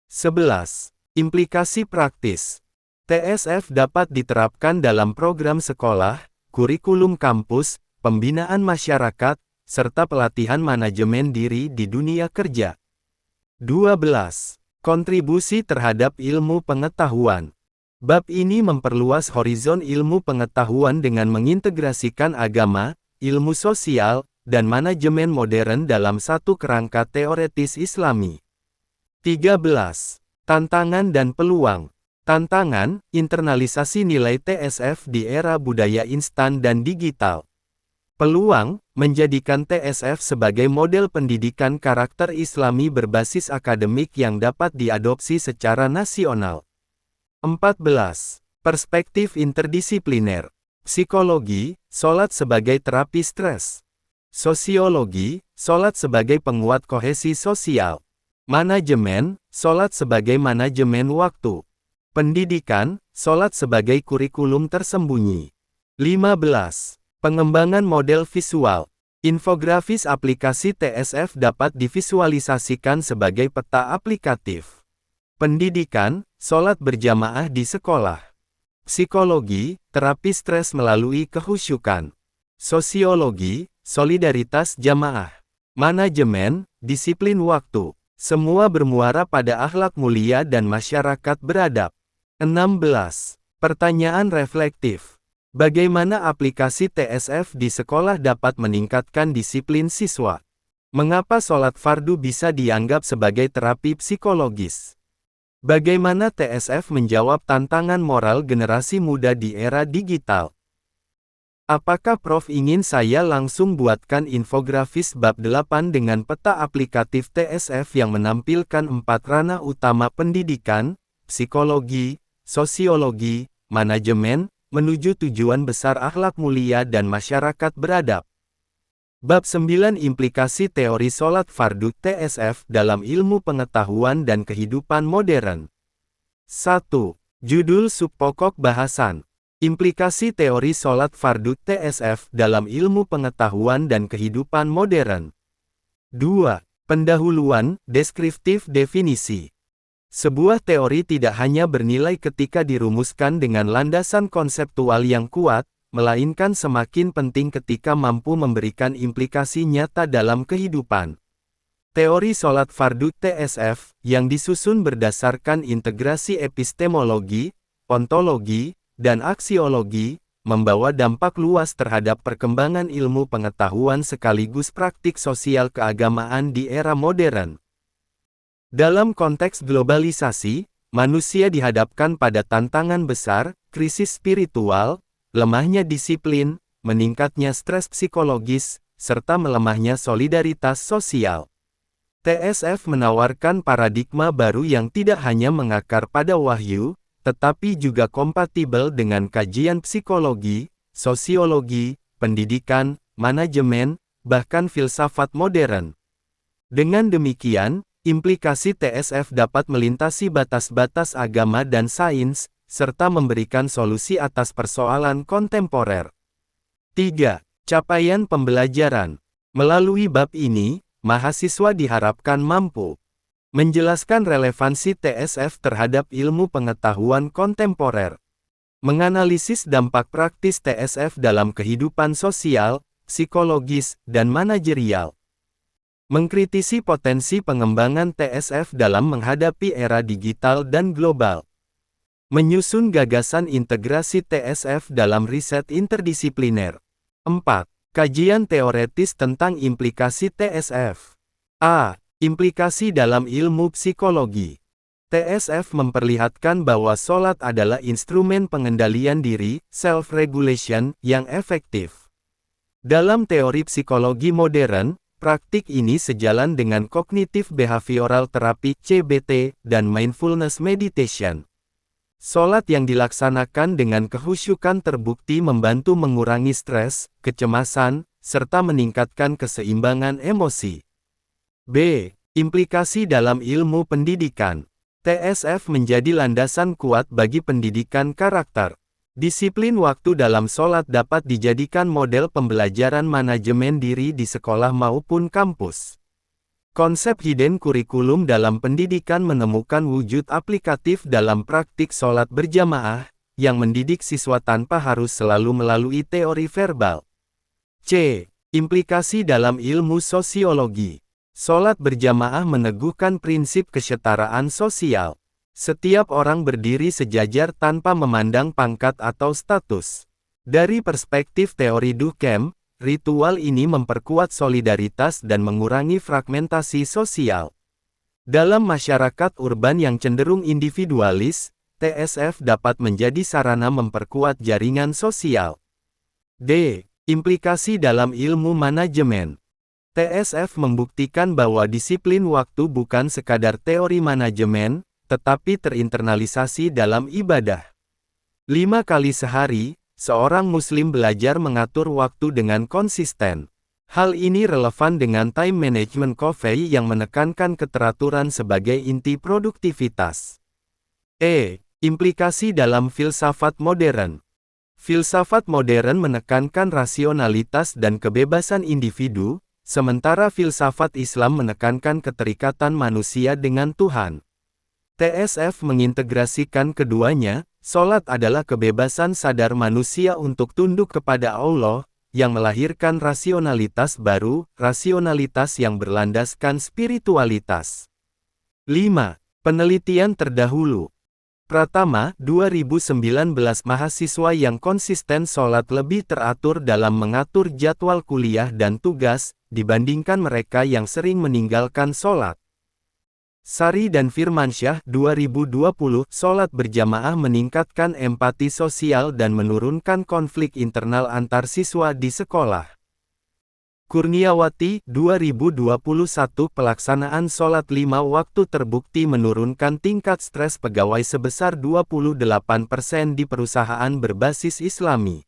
11. Implikasi praktis. TSF dapat diterapkan dalam program sekolah, kurikulum kampus, pembinaan masyarakat, serta pelatihan manajemen diri di dunia kerja. 12. Kontribusi terhadap ilmu pengetahuan. Bab ini memperluas horizon ilmu pengetahuan dengan mengintegrasikan agama, ilmu sosial, dan manajemen modern dalam satu kerangka teoretis Islami. 13. Tantangan dan peluang. Tantangan, internalisasi nilai TSF di era budaya instan dan digital. Peluang, menjadikan TSF sebagai model pendidikan karakter Islami berbasis akademik yang dapat diadopsi secara nasional. 14. Perspektif interdisipliner. Psikologi, sholat sebagai terapi stres. Sosiologi, sholat sebagai penguat kohesi sosial. Manajemen, sholat sebagai manajemen waktu. Pendidikan, sholat sebagai kurikulum tersembunyi. 15. Pengembangan model visual. Infografis aplikasi TSF dapat divisualisasikan sebagai peta aplikatif. Pendidikan, sholat berjamaah di sekolah. Psikologi, terapi stres melalui kehusyukan. Sosiologi, solidaritas jamaah. Manajemen, disiplin waktu. Semua bermuara pada akhlak mulia dan masyarakat beradab. 16. Pertanyaan reflektif. Bagaimana aplikasi TSF di sekolah dapat meningkatkan disiplin siswa? Mengapa sholat fardu bisa dianggap sebagai terapi psikologis? Bagaimana TSF menjawab tantangan moral generasi muda di era digital? Apakah Prof ingin saya langsung buatkan infografis bab 8 dengan peta aplikatif TSF yang menampilkan 4 ranah utama pendidikan, psikologi, sosiologi, manajemen, menuju tujuan besar akhlak mulia dan masyarakat beradab. Bab 9 Implikasi teori sholat fardu TSF dalam ilmu pengetahuan dan kehidupan modern. 1. Judul subpokok bahasan. Implikasi teori sholat fardu TSF dalam ilmu pengetahuan dan kehidupan modern. 2. Pendahuluan, deskriptif definisi. Sebuah teori tidak hanya bernilai ketika dirumuskan dengan landasan konseptual yang kuat, melainkan semakin penting ketika mampu memberikan implikasi nyata dalam kehidupan. Teori sholat fardu TSF, yang disusun berdasarkan integrasi epistemologi, ontologi, dan aksiologi, membawa dampak luas terhadap perkembangan ilmu pengetahuan sekaligus praktik sosial keagamaan di era modern. Dalam konteks globalisasi, manusia dihadapkan pada tantangan besar, krisis spiritual, lemahnya disiplin, meningkatnya stres psikologis, serta melemahnya solidaritas sosial. TSF menawarkan paradigma baru yang tidak hanya mengakar pada wahyu, tetapi juga kompatibel dengan kajian psikologi, sosiologi, pendidikan, manajemen, bahkan filsafat modern. Dengan demikian, implikasi TSF dapat melintasi batas-batas agama dan sains, serta memberikan solusi atas persoalan kontemporer. 3. Capaian pembelajaran. Melalui bab ini, mahasiswa diharapkan mampu menjelaskan relevansi TSF terhadap ilmu pengetahuan kontemporer, menganalisis dampak praktis TSF dalam kehidupan sosial, psikologis, dan manajerial, mengkritisi potensi pengembangan TSF dalam menghadapi era digital dan global, Menyusun gagasan integrasi TSF dalam riset interdisipliner. 4. Kajian teoretis tentang implikasi TSF. A. Implikasi dalam ilmu psikologi. TSF memperlihatkan bahwa sholat adalah instrumen pengendalian diri, self-regulation, yang efektif. Dalam teori psikologi modern, praktik ini sejalan dengan cognitive behavioral therapy (CBT) dan mindfulness meditation. Sholat yang dilaksanakan dengan kehusyukan terbukti membantu mengurangi stres, kecemasan, serta meningkatkan keseimbangan emosi. B. Implikasi dalam ilmu pendidikan. TSF menjadi landasan kuat bagi pendidikan karakter. Disiplin waktu dalam sholat dapat dijadikan model pembelajaran manajemen diri di sekolah maupun kampus. Konsep hidden kurikulum dalam pendidikan menemukan wujud aplikatif dalam praktik sholat berjamaah, yang mendidik siswa tanpa harus selalu melalui teori verbal. C. Implikasi dalam ilmu sosiologi. Sholat berjamaah meneguhkan prinsip kesetaraan sosial. Setiap orang berdiri sejajar tanpa memandang pangkat atau status. Dari perspektif teori Durkheim, ritual ini memperkuat solidaritas dan mengurangi fragmentasi sosial. Dalam masyarakat urban yang cenderung individualis, TSF dapat menjadi sarana memperkuat jaringan sosial. D. Implikasi dalam ilmu manajemen. TSF membuktikan bahwa disiplin waktu bukan sekadar teori manajemen, tetapi terinternalisasi dalam ibadah. 5 kali sehari, seorang muslim belajar mengatur waktu dengan konsisten. Hal ini relevan dengan time management Covey yang menekankan keteraturan sebagai inti produktivitas. E. Implikasi dalam filsafat modern. Filsafat modern menekankan rasionalitas dan kebebasan individu, sementara filsafat Islam menekankan keterikatan manusia dengan Tuhan. TSF mengintegrasikan keduanya. Sholat adalah kebebasan sadar manusia untuk tunduk kepada Allah, yang melahirkan rasionalitas baru, rasionalitas yang berlandaskan spiritualitas. 5. Penelitian terdahulu. Pratama, 2019 mahasiswa yang konsisten sholat lebih teratur dalam mengatur jadwal kuliah dan tugas, dibandingkan mereka yang sering meninggalkan sholat. Sari dan Firmansyah 2020, sholat berjamaah meningkatkan empati sosial dan menurunkan konflik internal antar siswa di sekolah. Kurniawati 2021, pelaksanaan sholat 5 waktu terbukti menurunkan tingkat stres pegawai sebesar 28% di perusahaan berbasis Islami.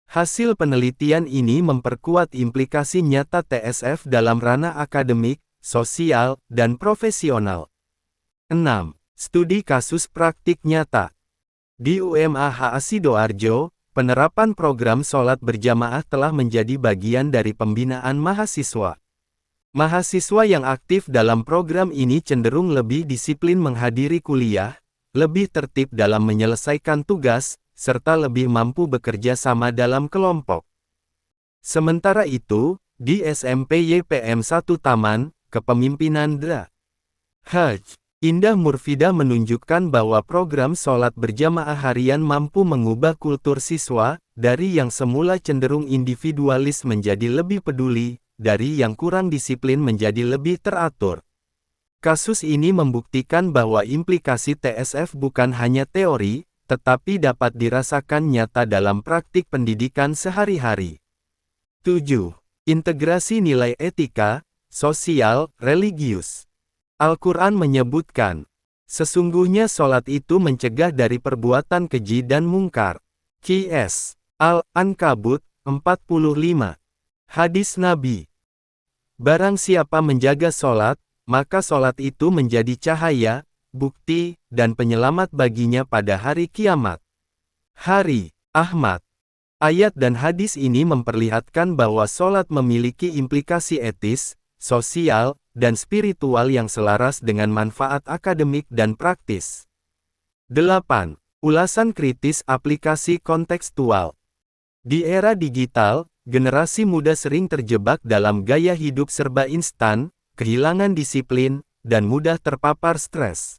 Hasil penelitian ini memperkuat implikasi nyata TSF dalam ranah akademik, sosial, dan profesional. 6. Studi kasus praktik nyata. Di UMAH Sidoarjo, penerapan program sholat berjamaah telah menjadi bagian dari pembinaan mahasiswa. Mahasiswa yang aktif dalam program ini cenderung lebih disiplin menghadiri kuliah, lebih tertib dalam menyelesaikan tugas, serta lebih mampu bekerja sama dalam kelompok. Sementara itu, di SMP YPM 1 Taman, Kepemimpinan Dra. Haj. Indah Murfidah menunjukkan bahwa program sholat berjamaah harian mampu mengubah kultur siswa, dari yang semula cenderung individualis menjadi lebih peduli, dari yang kurang disiplin menjadi lebih teratur. Kasus ini membuktikan bahwa implikasi TSF bukan hanya teori, tetapi dapat dirasakan nyata dalam praktik pendidikan sehari-hari. 7. Integrasi nilai etika, sosial, religius. Al-Quran menyebutkan, sesungguhnya sholat itu mencegah dari perbuatan keji dan mungkar. Qs. Al-Ankabut, 45. Hadis Nabi. Barang siapa menjaga sholat, maka sholat itu menjadi cahaya, bukti, dan penyelamat baginya pada hari kiamat. Hari, Ahmad. Ayat dan hadis ini memperlihatkan bahwa sholat memiliki implikasi etis, sosial, dan spiritual yang selaras dengan manfaat akademik dan praktis. 8. Ulasan kritis aplikasi kontekstual. Di era digital, generasi muda sering terjebak dalam gaya hidup serba instan, kehilangan disiplin, dan mudah terpapar stres.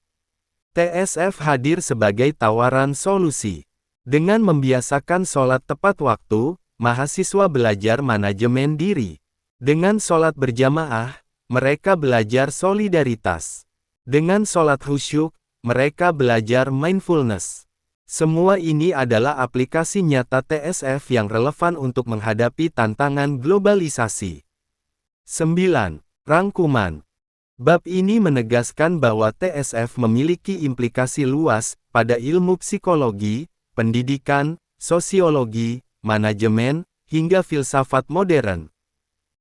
TSF hadir sebagai tawaran solusi. Dengan membiasakan sholat tepat waktu, mahasiswa belajar manajemen diri. Dengan sholat berjamaah, mereka belajar solidaritas. Dengan sholat khusyuk, mereka belajar mindfulness. Semua ini adalah aplikasi nyata TSF yang relevan untuk menghadapi tantangan globalisasi. 9. Rangkuman. Bab ini menegaskan bahwa TSF memiliki implikasi luas pada ilmu psikologi, pendidikan, sosiologi, manajemen, hingga filsafat modern.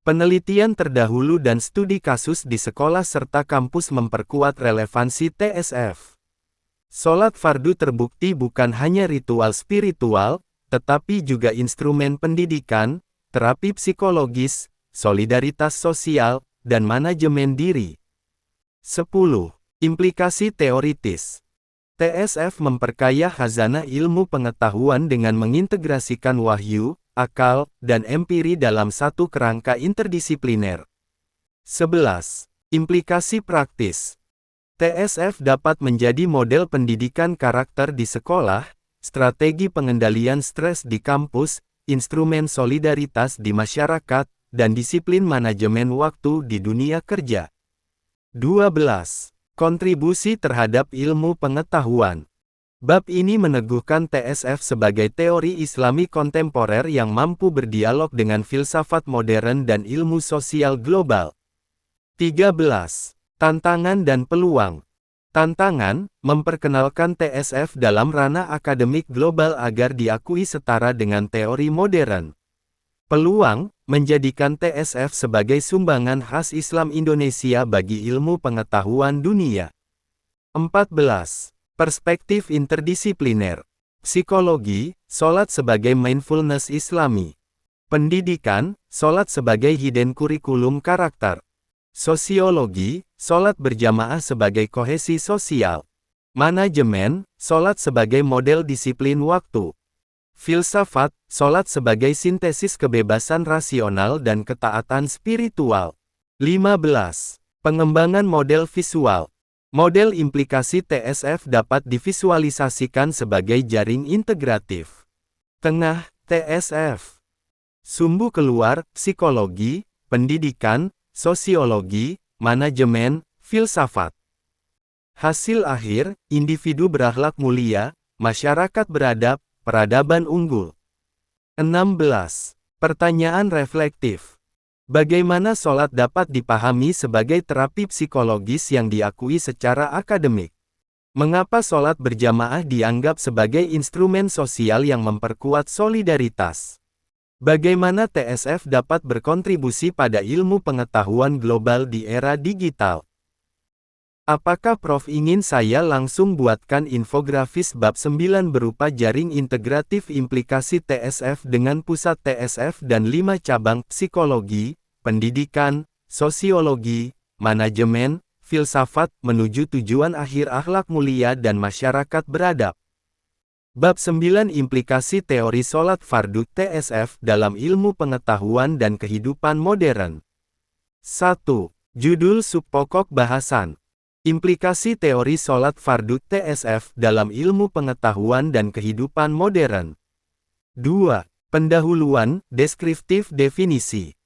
Penelitian terdahulu dan studi kasus di sekolah serta kampus memperkuat relevansi TSF. Sholat fardu terbukti bukan hanya ritual spiritual, tetapi juga instrumen pendidikan, terapi psikologis, solidaritas sosial, dan manajemen diri. 10. Implikasi teoritis. TSF memperkaya khazanah ilmu pengetahuan dengan mengintegrasikan wahyu, akal, dan empiri dalam satu kerangka interdisipliner. 11. Implikasi praktis. TSF dapat menjadi model pendidikan karakter di sekolah, strategi pengendalian stres di kampus, instrumen solidaritas di masyarakat, dan disiplin manajemen waktu di dunia kerja. 12. Kontribusi terhadap ilmu pengetahuan. Bab ini meneguhkan TSF sebagai teori Islami kontemporer yang mampu berdialog dengan filsafat modern dan ilmu sosial global. 13. Tantangan dan peluang. Tantangan, memperkenalkan TSF dalam ranah akademik global agar diakui setara dengan teori modern. Peluang, menjadikan TSF sebagai sumbangan khas Islam Indonesia bagi ilmu pengetahuan dunia. 14. Perspektif interdisipliner. Psikologi, sholat sebagai mindfulness Islami. Pendidikan, sholat sebagai hidden kurikulum karakter. Sosiologi, sholat berjamaah sebagai kohesi sosial. Manajemen, sholat sebagai model disiplin waktu. Filsafat, sholat sebagai sintesis kebebasan rasional dan ketaatan spiritual. 15. Pengembangan model visual. Model implikasi TSF dapat divisualisasikan sebagai jaring integratif. Tengah, TSF. Sumbu keluar, psikologi, pendidikan, sosiologi, manajemen, filsafat. Hasil akhir, individu berakhlak mulia, masyarakat beradab, peradaban unggul. 16. Pertanyaan reflektif. Bagaimana sholat dapat dipahami sebagai terapi psikologis yang diakui secara akademik? Mengapa sholat berjamaah dianggap sebagai instrumen sosial yang memperkuat solidaritas? Bagaimana TSF dapat berkontribusi pada ilmu pengetahuan global di era digital? Apakah Prof ingin saya langsung buatkan infografis bab 9 berupa jaring integratif implikasi TSF dengan pusat TSF dan 5 cabang, psikologi, pendidikan, sosiologi, manajemen, filsafat, menuju tujuan akhir akhlak mulia dan masyarakat beradab? Bab 9 Implikasi Teori Sholat Fardu TSF dalam Ilmu Pengetahuan dan Kehidupan Modern. 1. Judul Subpokok Bahasan. Implikasi Teori Sholat Fardu TSF dalam Ilmu Pengetahuan dan Kehidupan Modern. 2. Pendahuluan, deskriptif definisi.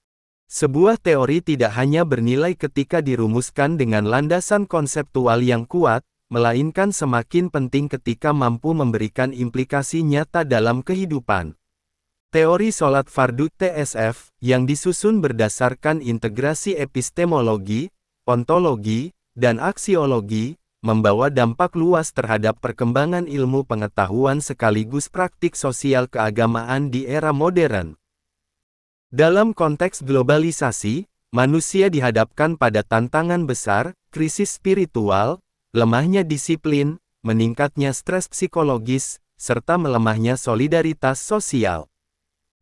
Sebuah teori tidak hanya bernilai ketika dirumuskan dengan landasan konseptual yang kuat, melainkan semakin penting ketika mampu memberikan implikasi nyata dalam kehidupan. Teori sholat fardu TSF, yang disusun berdasarkan integrasi epistemologi, ontologi, dan aksiologi, membawa dampak luas terhadap perkembangan ilmu pengetahuan sekaligus praktik sosial keagamaan di era modern. Dalam konteks globalisasi, manusia dihadapkan pada tantangan besar, krisis spiritual, lemahnya disiplin, meningkatnya stres psikologis, serta melemahnya solidaritas sosial.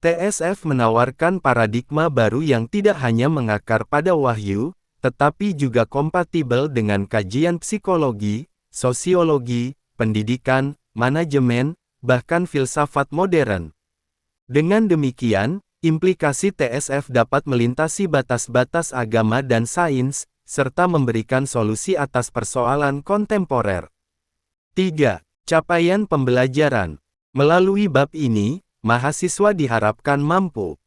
TSF menawarkan paradigma baru yang tidak hanya mengakar pada wahyu, tetapi juga kompatibel dengan kajian psikologi, sosiologi, pendidikan, manajemen, bahkan filsafat modern. Dengan demikian, implikasi TSF dapat melintasi batas-batas agama dan sains, serta memberikan solusi atas persoalan kontemporer. 3. Capaian pembelajaran. Melalui bab ini, mahasiswa diharapkan mampu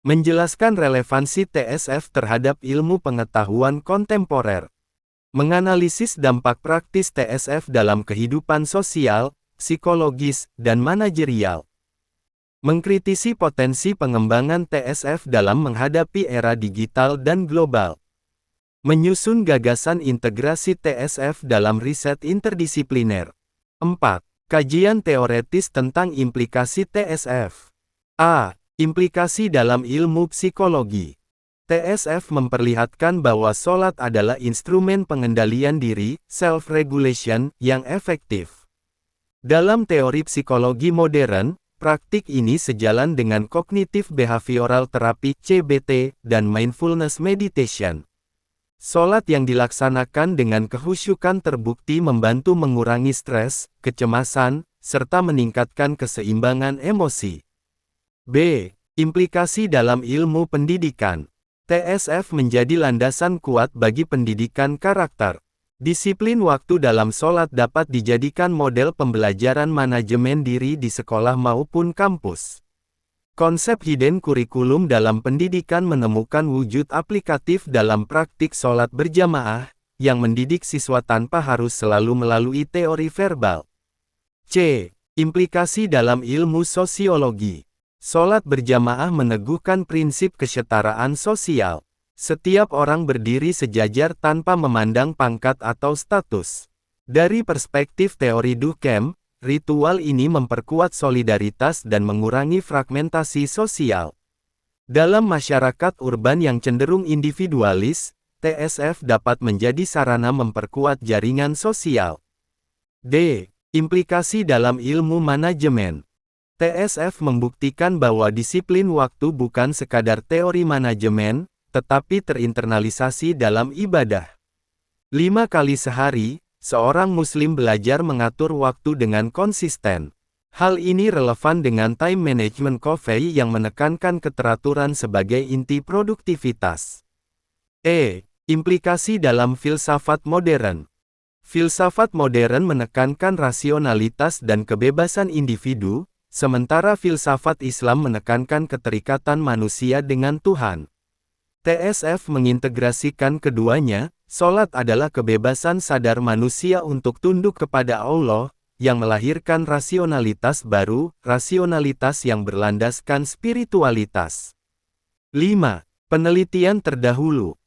menjelaskan relevansi TSF terhadap ilmu pengetahuan kontemporer, menganalisis dampak praktis TSF dalam kehidupan sosial, psikologis, dan manajerial, mengkritisi potensi pengembangan TSF dalam menghadapi era digital dan global, menyusun gagasan integrasi TSF dalam riset interdisipliner. 4. Kajian teoretis tentang implikasi TSF. A. Implikasi dalam ilmu psikologi. TSF memperlihatkan bahwa sholat adalah instrumen pengendalian diri, self-regulation, yang efektif. Dalam teori psikologi modern, praktik ini sejalan dengan cognitive behavioral therapy (CBT) dan mindfulness meditation. Sholat yang dilaksanakan dengan kehusyukan terbukti membantu mengurangi stres, kecemasan, serta meningkatkan keseimbangan emosi. B. Implikasi dalam ilmu pendidikan. TSF menjadi landasan kuat bagi pendidikan karakter. Disiplin waktu dalam sholat dapat dijadikan model pembelajaran manajemen diri di sekolah maupun kampus. Konsep hidden kurikulum dalam pendidikan menemukan wujud aplikatif dalam praktik sholat berjamaah, yang mendidik siswa tanpa harus selalu melalui teori verbal. C. Implikasi dalam ilmu sosiologi. Sholat berjamaah meneguhkan prinsip kesetaraan sosial. Setiap orang berdiri sejajar tanpa memandang pangkat atau status. Dari perspektif teori Durkheim, ritual ini memperkuat solidaritas dan mengurangi fragmentasi sosial. Dalam masyarakat urban yang cenderung individualis, TSF dapat menjadi sarana memperkuat jaringan sosial. D. Implikasi dalam ilmu manajemen. TSF membuktikan bahwa disiplin waktu bukan sekadar teori manajemen, tetapi terinternalisasi dalam ibadah. 5 kali sehari, seorang muslim belajar mengatur waktu dengan konsisten. Hal ini relevan dengan time management Covey yang menekankan keteraturan sebagai inti produktivitas. E. Implikasi dalam filsafat modern. Filsafat modern menekankan rasionalitas dan kebebasan individu, sementara filsafat Islam menekankan keterikatan manusia dengan Tuhan. TSF mengintegrasikan keduanya. Sholat adalah kebebasan sadar manusia untuk tunduk kepada Allah, yang melahirkan rasionalitas baru, rasionalitas yang berlandaskan spiritualitas. 5. Penelitian terdahulu.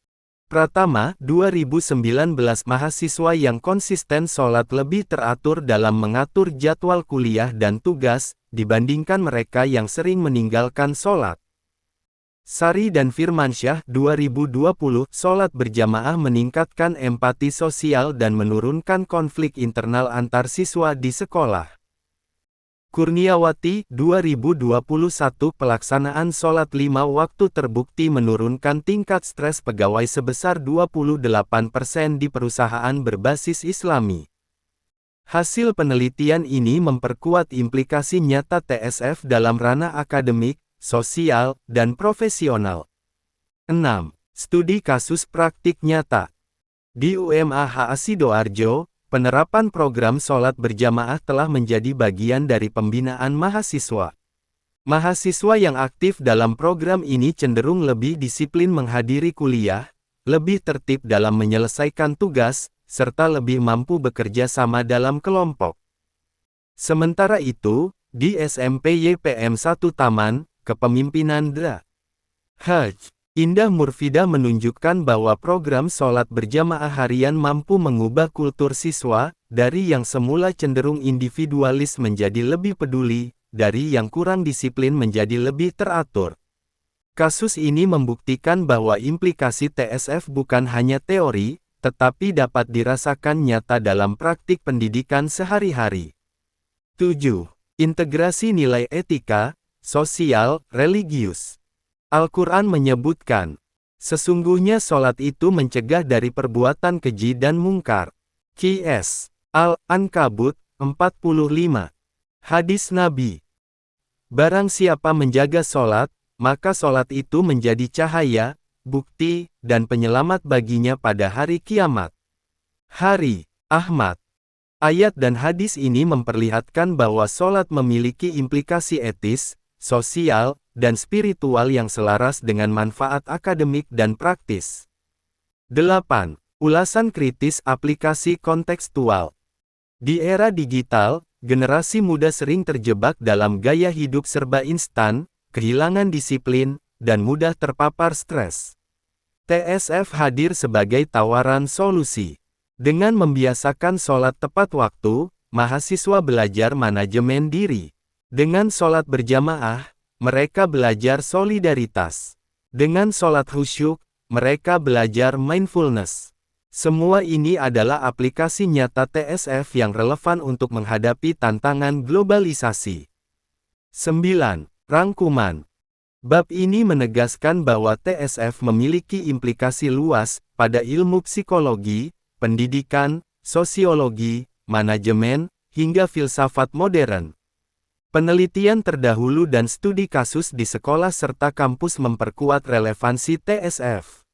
Pratama, 2019 mahasiswa yang konsisten sholat lebih teratur dalam mengatur jadwal kuliah dan tugas, dibandingkan mereka yang sering meninggalkan sholat. Sari dan Firmansyah 2020, sholat berjamaah meningkatkan empati sosial dan menurunkan konflik internal antar siswa di sekolah. Kurniawati 2021, pelaksanaan sholat 5 waktu terbukti menurunkan tingkat stres pegawai sebesar 28% di perusahaan berbasis Islami. Hasil penelitian ini memperkuat implikasi nyata TSF dalam ranah akademik, sosial, dan profesional. 6. Studi kasus praktik nyata. Di UMAH Sidoarjo, penerapan program sholat berjamaah telah menjadi bagian dari pembinaan mahasiswa. Mahasiswa yang aktif dalam program ini cenderung lebih disiplin menghadiri kuliah, lebih tertib dalam menyelesaikan tugas, serta lebih mampu bekerja sama dalam kelompok. Sementara itu, di SMP YPM 1 Taman, Kepemimpinan Dra. Haj. Indah Murfidah menunjukkan bahwa program sholat berjamaah harian mampu mengubah kultur siswa, dari yang semula cenderung individualis menjadi lebih peduli, dari yang kurang disiplin menjadi lebih teratur. Kasus ini membuktikan bahwa implikasi TSF bukan hanya teori, tetapi dapat dirasakan nyata dalam praktik pendidikan sehari-hari. 7. Integrasi nilai etika, sosial, religius. Al-Quran menyebutkan, sesungguhnya sholat itu mencegah dari perbuatan keji dan mungkar. Qs. Al-Ankabut, 45. Hadis Nabi. Barang siapa menjaga sholat, maka sholat itu menjadi cahaya, bukti, dan penyelamat baginya pada hari kiamat. Hari, Ahmad. Ayat dan hadis ini memperlihatkan bahwa sholat memiliki implikasi etis, sosial, dan spiritual yang selaras dengan manfaat akademik dan praktis. 8. Ulasan kritis aplikasi kontekstual. Di era digital, generasi muda sering terjebak dalam gaya hidup serba instan, kehilangan disiplin, dan mudah terpapar stres. TSF hadir sebagai tawaran solusi. Dengan membiasakan sholat tepat waktu, mahasiswa belajar manajemen diri. Dengan sholat berjamaah, mereka belajar solidaritas. Dengan sholat khusyuk, mereka belajar mindfulness. Semua ini adalah aplikasi nyata TSF yang relevan untuk menghadapi tantangan globalisasi. 9. Rangkuman. Bab ini menegaskan bahwa TSF memiliki implikasi luas pada ilmu psikologi, pendidikan, sosiologi, manajemen, hingga filsafat modern. Penelitian terdahulu dan studi kasus di sekolah serta kampus memperkuat relevansi TSF.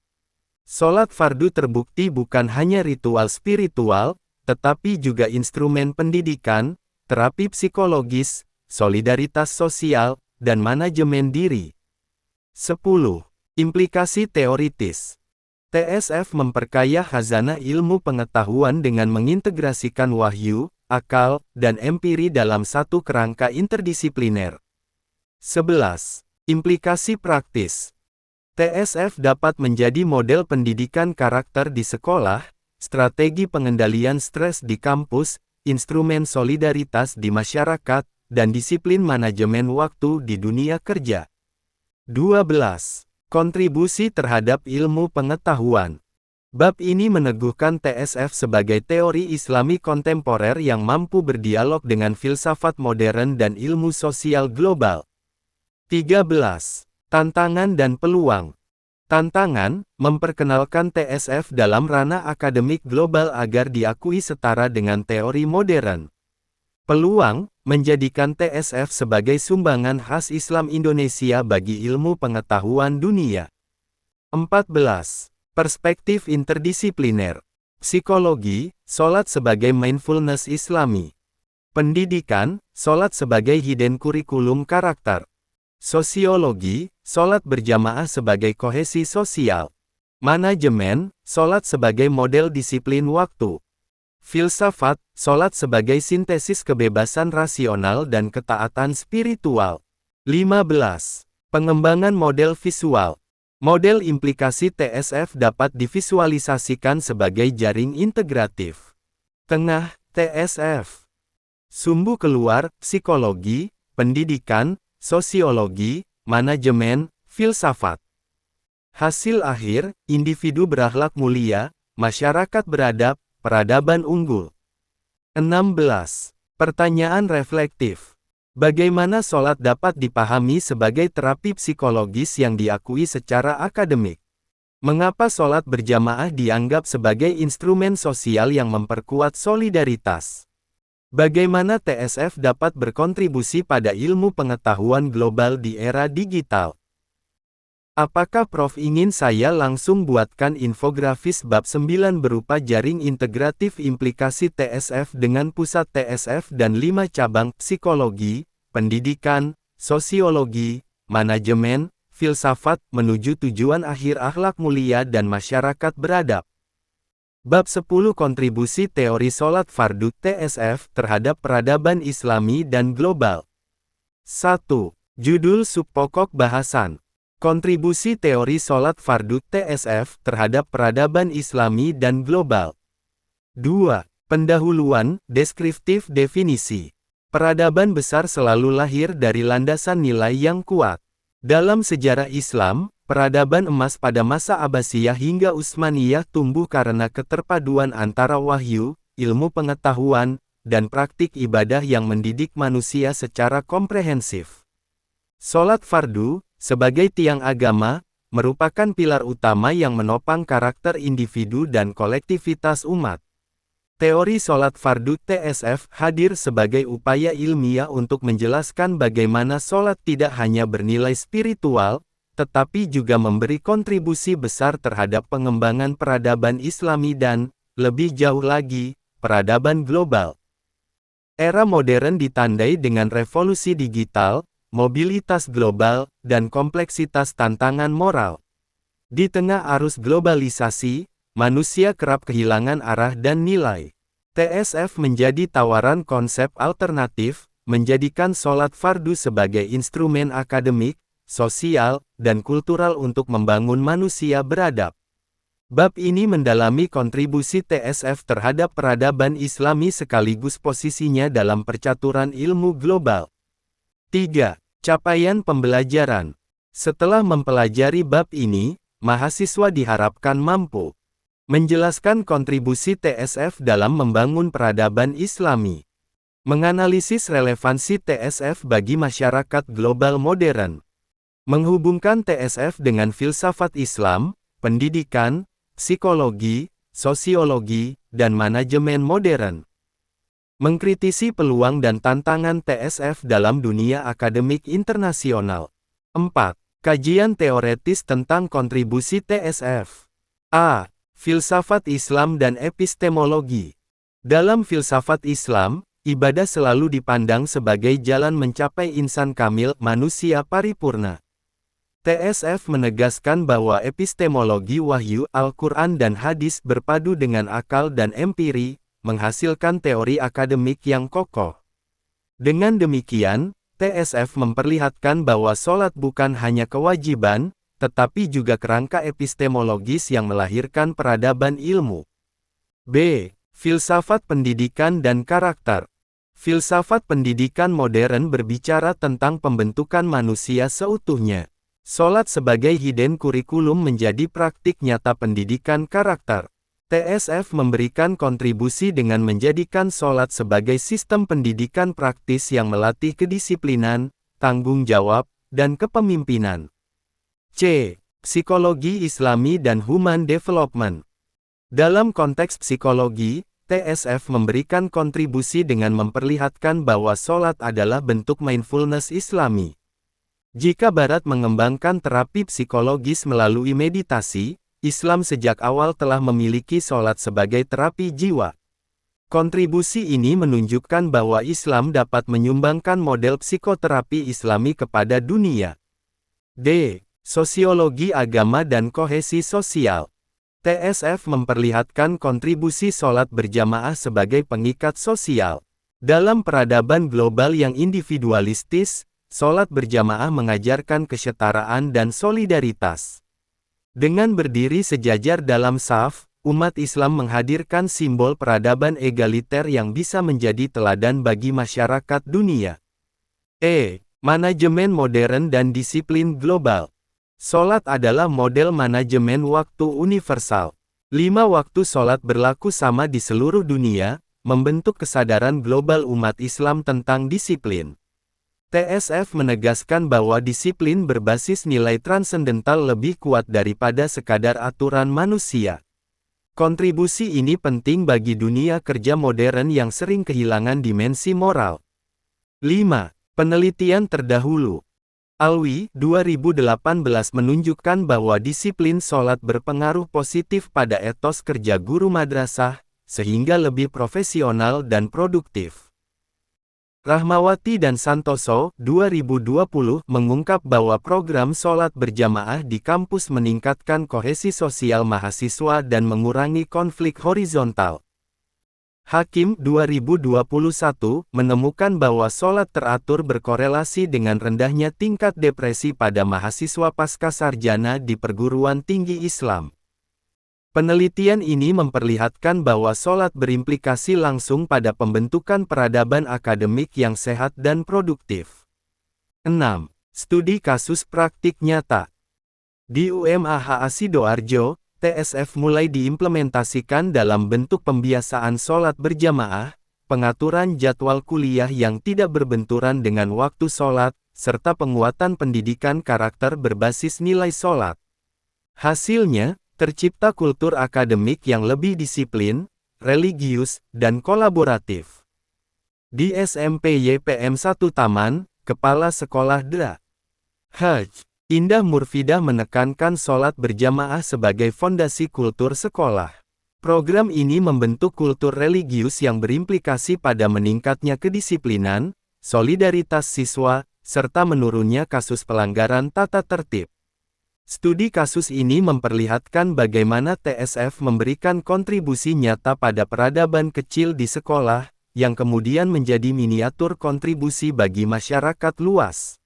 Sholat fardu terbukti bukan hanya ritual spiritual, tetapi juga instrumen pendidikan, terapi psikologis, solidaritas sosial, dan manajemen diri. 10. Implikasi teoritis. TSF memperkaya khazanah ilmu pengetahuan dengan mengintegrasikan wahyu, akal, dan empiri dalam satu kerangka interdisipliner. 11. Implikasi praktis. TSF dapat menjadi model pendidikan karakter di sekolah, strategi pengendalian stres di kampus, instrumen solidaritas di masyarakat, dan disiplin manajemen waktu di dunia kerja. 12. Kontribusi terhadap ilmu pengetahuan. Bab ini meneguhkan TSF sebagai teori Islami kontemporer yang mampu berdialog dengan filsafat modern dan ilmu sosial global. 13. Tantangan dan peluang. Tantangan, memperkenalkan TSF dalam ranah akademik global agar diakui setara dengan teori modern. Peluang, menjadikan TSF sebagai sumbangan khas Islam Indonesia bagi ilmu pengetahuan dunia. 14. Perspektif interdisipliner. Psikologi, sholat sebagai mindfulness Islami. Pendidikan, sholat sebagai hidden kurikulum karakter. Sosiologi, sholat berjamaah sebagai kohesi sosial. Manajemen, sholat sebagai model disiplin waktu. Filsafat, sholat sebagai sintesis kebebasan rasional dan ketaatan spiritual. 15. Pengembangan model visual. Model implikasi TSF dapat divisualisasikan sebagai jaring integratif. Tengah, TSF. Sumbu keluar, psikologi, pendidikan, sosiologi, manajemen, filsafat. Hasil akhir, individu berakhlak mulia, masyarakat beradab, peradaban unggul. 16. Pertanyaan reflektif. Bagaimana sholat dapat dipahami sebagai terapi psikologis yang diakui secara akademik? Mengapa sholat berjamaah dianggap sebagai instrumen sosial yang memperkuat solidaritas? Bagaimana TSF dapat berkontribusi pada ilmu pengetahuan global di era digital? Apakah Prof ingin saya langsung buatkan infografis bab 9 berupa jaring integratif implikasi TSF dengan pusat TSF dan 5 cabang, psikologi, pendidikan, sosiologi, manajemen, filsafat, menuju tujuan akhir akhlak mulia dan masyarakat beradab. Bab 10 kontribusi teori sholat fardu TSF terhadap peradaban Islami dan global. 1. Judul subpokok bahasan. Kontribusi teori sholat fardu TSF terhadap peradaban Islami dan global. 2. Pendahuluan, deskriptif definisi. Peradaban besar selalu lahir dari landasan nilai yang kuat. Dalam sejarah Islam, peradaban emas pada masa Abbasiyah hingga Utsmaniyah tumbuh karena keterpaduan antara wahyu, ilmu pengetahuan, dan praktik ibadah yang mendidik manusia secara komprehensif. Sholat fardu, sebagai tiang agama, merupakan pilar utama yang menopang karakter individu dan kolektivitas umat. Teori sholat fardu TSF hadir sebagai upaya ilmiah untuk menjelaskan bagaimana sholat tidak hanya bernilai spiritual, tetapi juga memberi kontribusi besar terhadap pengembangan peradaban Islami dan, lebih jauh lagi, peradaban global. Era modern ditandai dengan revolusi digital, mobilitas global, dan kompleksitas tantangan moral. Di tengah arus globalisasi, manusia kerap kehilangan arah dan nilai. TSF menjadi tawaran konsep alternatif, menjadikan sholat fardu sebagai instrumen akademik, sosial, dan kultural untuk membangun manusia beradab. Bab ini mendalami kontribusi TSF terhadap peradaban Islami sekaligus posisinya dalam percaturan ilmu global. 3. Capaian pembelajaran. Setelah mempelajari bab ini, mahasiswa diharapkan mampu menjelaskan kontribusi TSF dalam membangun peradaban Islami, menganalisis relevansi TSF bagi masyarakat global modern, menghubungkan TSF dengan filsafat Islam, pendidikan, psikologi, sosiologi, dan manajemen modern. Mengkritisi peluang dan tantangan TSF dalam dunia akademik internasional. 4. Kajian teoretis tentang kontribusi TSF. A. Filsafat Islam dan epistemologi. Dalam filsafat Islam, ibadah selalu dipandang sebagai jalan mencapai insan kamil, manusia paripurna. TSF menegaskan bahwa epistemologi wahyu, Al-Quran dan hadis berpadu dengan akal dan empiri, menghasilkan teori akademik yang kokoh. Dengan demikian, TSF memperlihatkan bahwa sholat bukan hanya kewajiban, tetapi juga kerangka epistemologis yang melahirkan peradaban ilmu. B. Filsafat pendidikan dan karakter. Filsafat pendidikan modern berbicara tentang pembentukan manusia seutuhnya. Sholat sebagai hidden kurikulum menjadi praktik nyata pendidikan karakter. TSF memberikan kontribusi dengan menjadikan sholat sebagai sistem pendidikan praktis yang melatih kedisiplinan, tanggung jawab, dan kepemimpinan. C. Psikologi Islami dan Human Development. Dalam konteks psikologi, TSF memberikan kontribusi dengan memperlihatkan bahwa sholat adalah bentuk mindfulness Islami. Jika Barat mengembangkan terapi psikologis melalui meditasi, Islam sejak awal telah memiliki sholat sebagai terapi jiwa. Kontribusi ini menunjukkan bahwa Islam dapat menyumbangkan model psikoterapi Islami kepada dunia. D. Sosiologi agama dan kohesi sosial. TSF memperlihatkan kontribusi sholat berjamaah sebagai pengikat sosial. Dalam peradaban global yang individualistis, sholat berjamaah mengajarkan kesetaraan dan solidaritas. Dengan berdiri sejajar dalam shaf, umat Islam menghadirkan simbol peradaban egaliter yang bisa menjadi teladan bagi masyarakat dunia. E. Manajemen modern dan disiplin global. Sholat adalah model manajemen waktu universal. 5 waktu sholat berlaku sama di seluruh dunia, membentuk kesadaran global umat Islam tentang disiplin. TSF menegaskan bahwa disiplin berbasis nilai transendental lebih kuat daripada sekadar aturan manusia. Kontribusi ini penting bagi dunia kerja modern yang sering kehilangan dimensi moral. 5. Penelitian terdahulu. Alwi, 2018 menunjukkan bahwa disiplin sholat berpengaruh positif pada etos kerja guru madrasah, sehingga lebih profesional dan produktif. Rahmawati dan Santoso, 2020, mengungkap bahwa program sholat berjamaah di kampus meningkatkan kohesi sosial mahasiswa dan mengurangi konflik horizontal. Hakim, 2021, menemukan bahwa sholat teratur berkorelasi dengan rendahnya tingkat depresi pada mahasiswa pasca sarjana di perguruan tinggi Islam. Penelitian ini memperlihatkan bahwa sholat berimplikasi langsung pada pembentukan peradaban akademik yang sehat dan produktif. 6. Studi kasus praktik nyata. Di UMAH Sidoarjo, TSF mulai diimplementasikan dalam bentuk pembiasaan sholat berjamaah, pengaturan jadwal kuliah yang tidak berbenturan dengan waktu sholat, serta penguatan pendidikan karakter berbasis nilai sholat. Hasilnya, tercipta kultur akademik yang lebih disiplin, religius, dan kolaboratif. Di SMP YPM 1 Taman, Kepala Sekolah Dra. Haj. Indah Murfidah menekankan sholat berjamaah sebagai fondasi kultur sekolah. Program ini membentuk kultur religius yang berimplikasi pada meningkatnya kedisiplinan, solidaritas siswa, serta menurunnya kasus pelanggaran tata tertib. Studi kasus ini memperlihatkan bagaimana TSF memberikan kontribusi nyata pada peradaban kecil di sekolah, yang kemudian menjadi miniatur kontribusi bagi masyarakat luas.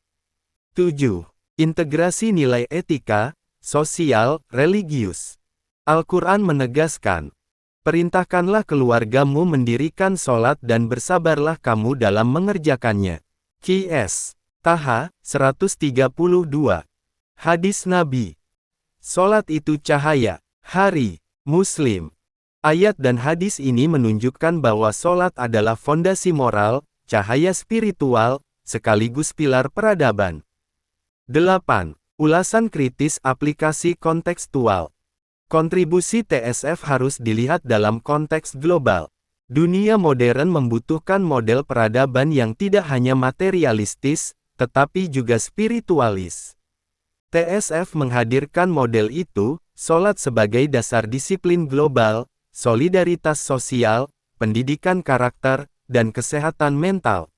7. Integrasi nilai etika, sosial, religius. Al-Quran menegaskan, "Perintahkanlah keluargamu mendirikan sholat dan bersabarlah kamu dalam mengerjakannya." Qs. Taha, 132. Hadis Nabi. Sholat itu cahaya. Hari. Muslim. Ayat dan hadis ini menunjukkan bahwa sholat adalah fondasi moral, cahaya spiritual, sekaligus pilar peradaban. 8. Ulasan kritis aplikasi kontekstual. Kontribusi TSF harus dilihat dalam konteks global. Dunia modern membutuhkan model peradaban yang tidak hanya materialistis, tetapi juga spiritualis. TSF menghadirkan model itu, sholat sebagai dasar disiplin global, solidaritas sosial, pendidikan karakter, dan kesehatan mental.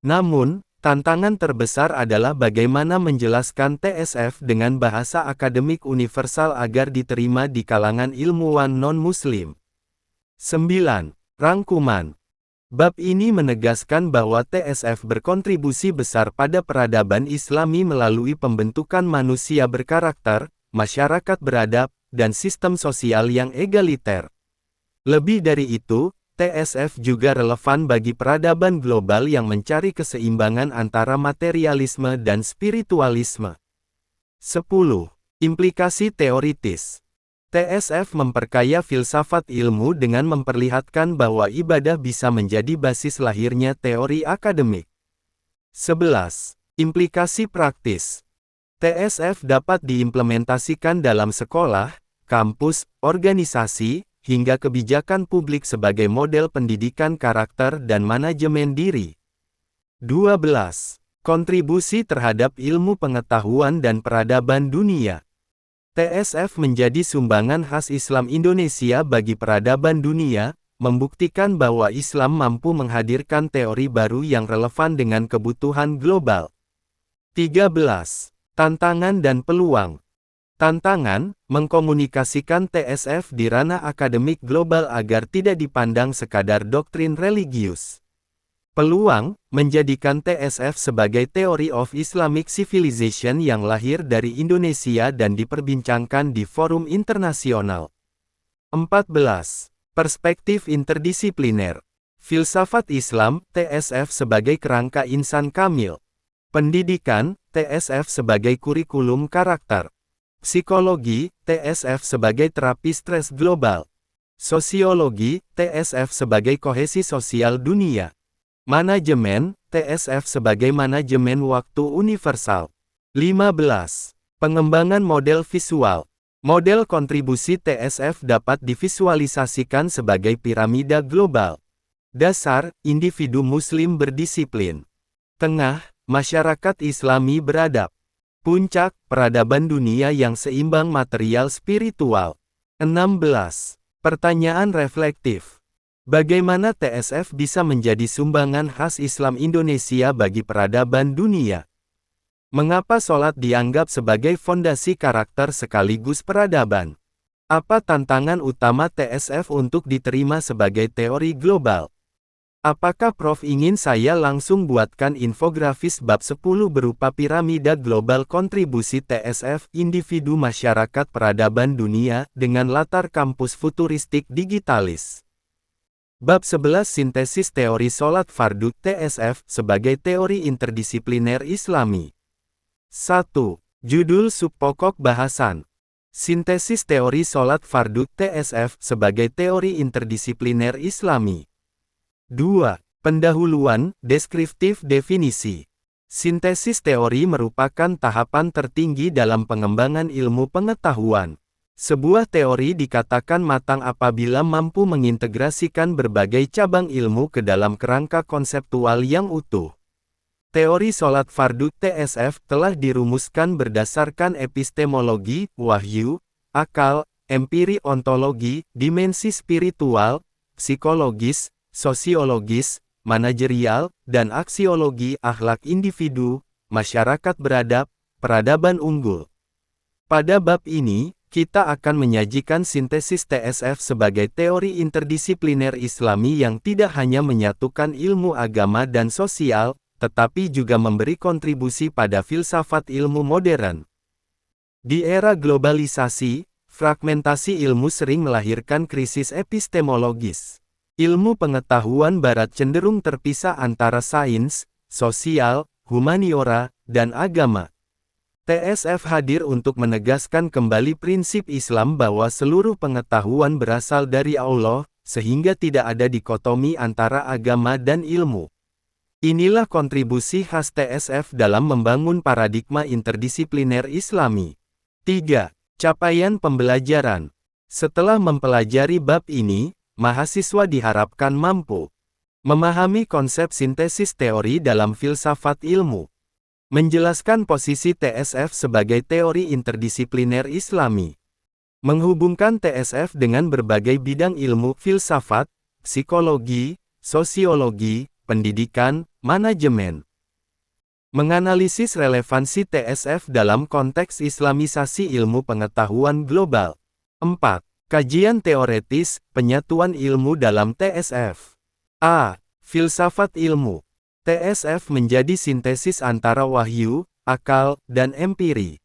Namun, tantangan terbesar adalah bagaimana menjelaskan TSF dengan bahasa akademik universal agar diterima di kalangan ilmuwan non-Muslim. 9. Rangkuman. Bab ini menegaskan bahwa TSF berkontribusi besar pada peradaban Islami melalui pembentukan manusia berkarakter, masyarakat beradab, dan sistem sosial yang egaliter. Lebih dari itu, TSF juga relevan bagi peradaban global yang mencari keseimbangan antara materialisme dan spiritualisme. 10. Implikasi teoritis. TSF memperkaya filsafat ilmu dengan memperlihatkan bahwa ibadah bisa menjadi basis lahirnya teori akademik. 11. Implikasi praktis. TSF dapat diimplementasikan dalam sekolah, kampus, organisasi, hingga kebijakan publik sebagai model pendidikan karakter dan manajemen diri. 12. Kontribusi terhadap ilmu pengetahuan dan peradaban dunia. TSF menjadi sumbangan khas Islam Indonesia bagi peradaban dunia, membuktikan bahwa Islam mampu menghadirkan teori baru yang relevan dengan kebutuhan global. 13. Tantangan dan peluang. Tantangan, mengkomunikasikan TSF di ranah akademik global agar tidak dipandang sekadar doktrin religius. Peluang, menjadikan TSF sebagai Theory of Islamic Civilization yang lahir dari Indonesia dan diperbincangkan di forum internasional. 14. Perspektif interdisipliner. Filsafat Islam, TSF sebagai kerangka insan kamil. Pendidikan, TSF sebagai kurikulum karakter. Psikologi, TSF sebagai terapi stres global. Sosiologi, TSF sebagai kohesi sosial dunia. Manajemen, TSF sebagai manajemen waktu universal. 15. Pengembangan model visual. Model kontribusi TSF dapat divisualisasikan sebagai piramida global. Dasar, individu muslim berdisiplin. Tengah, masyarakat Islami beradab. Puncak, peradaban dunia yang seimbang material spiritual. 16. Pertanyaan reflektif. Bagaimana TSF bisa menjadi sumbangan khas Islam Indonesia bagi peradaban dunia? Mengapa sholat dianggap sebagai fondasi karakter sekaligus peradaban? Apa tantangan utama TSF untuk diterima sebagai teori global? Apakah Prof ingin saya langsung buatkan infografis bab 10 berupa piramida global kontribusi TSF individu masyarakat peradaban dunia dengan latar kampus futuristik digitalis? Bab 11 Sintesis teori sholat fardu TSF sebagai teori interdisipliner Islami. 1. Judul subpokok bahasan. Sintesis teori sholat fardu TSF sebagai teori interdisipliner Islami. 2. Pendahuluan, deskriptif definisi. Sintesis teori merupakan tahapan tertinggi dalam pengembangan ilmu pengetahuan. Sebuah teori dikatakan matang apabila mampu mengintegrasikan berbagai cabang ilmu ke dalam kerangka konseptual yang utuh. Teori sholat fardu TSF telah dirumuskan berdasarkan epistemologi, wahyu, akal, empiri ontologi, dimensi spiritual, psikologis, sosiologis, manajerial, dan aksiologi akhlak individu, masyarakat beradab, peradaban unggul. Pada bab ini, kita akan menyajikan sintesis TSF sebagai teori interdisipliner Islami yang tidak hanya menyatukan ilmu agama dan sosial, tetapi juga memberi kontribusi pada filsafat ilmu modern. Di era globalisasi, fragmentasi ilmu sering melahirkan krisis epistemologis. Ilmu pengetahuan barat cenderung terpisah antara sains, sosial, humaniora, dan agama. TSF hadir untuk menegaskan kembali prinsip Islam bahwa seluruh pengetahuan berasal dari Allah, sehingga tidak ada dikotomi antara agama dan ilmu. Inilah kontribusi khas TSF dalam membangun paradigma interdisipliner Islami. 3. Capaian pembelajaran. Setelah mempelajari bab ini, mahasiswa diharapkan mampu memahami konsep sintesis teori dalam filsafat ilmu, menjelaskan posisi TSF sebagai teori interdisipliner Islami, menghubungkan TSF dengan berbagai bidang ilmu filsafat, psikologi, sosiologi, pendidikan, manajemen, menganalisis relevansi TSF dalam konteks islamisasi ilmu pengetahuan global. 4. Kajian teoretis, penyatuan ilmu dalam TSF. A. Filsafat ilmu. TSF menjadi sintesis antara wahyu, akal, dan empiri.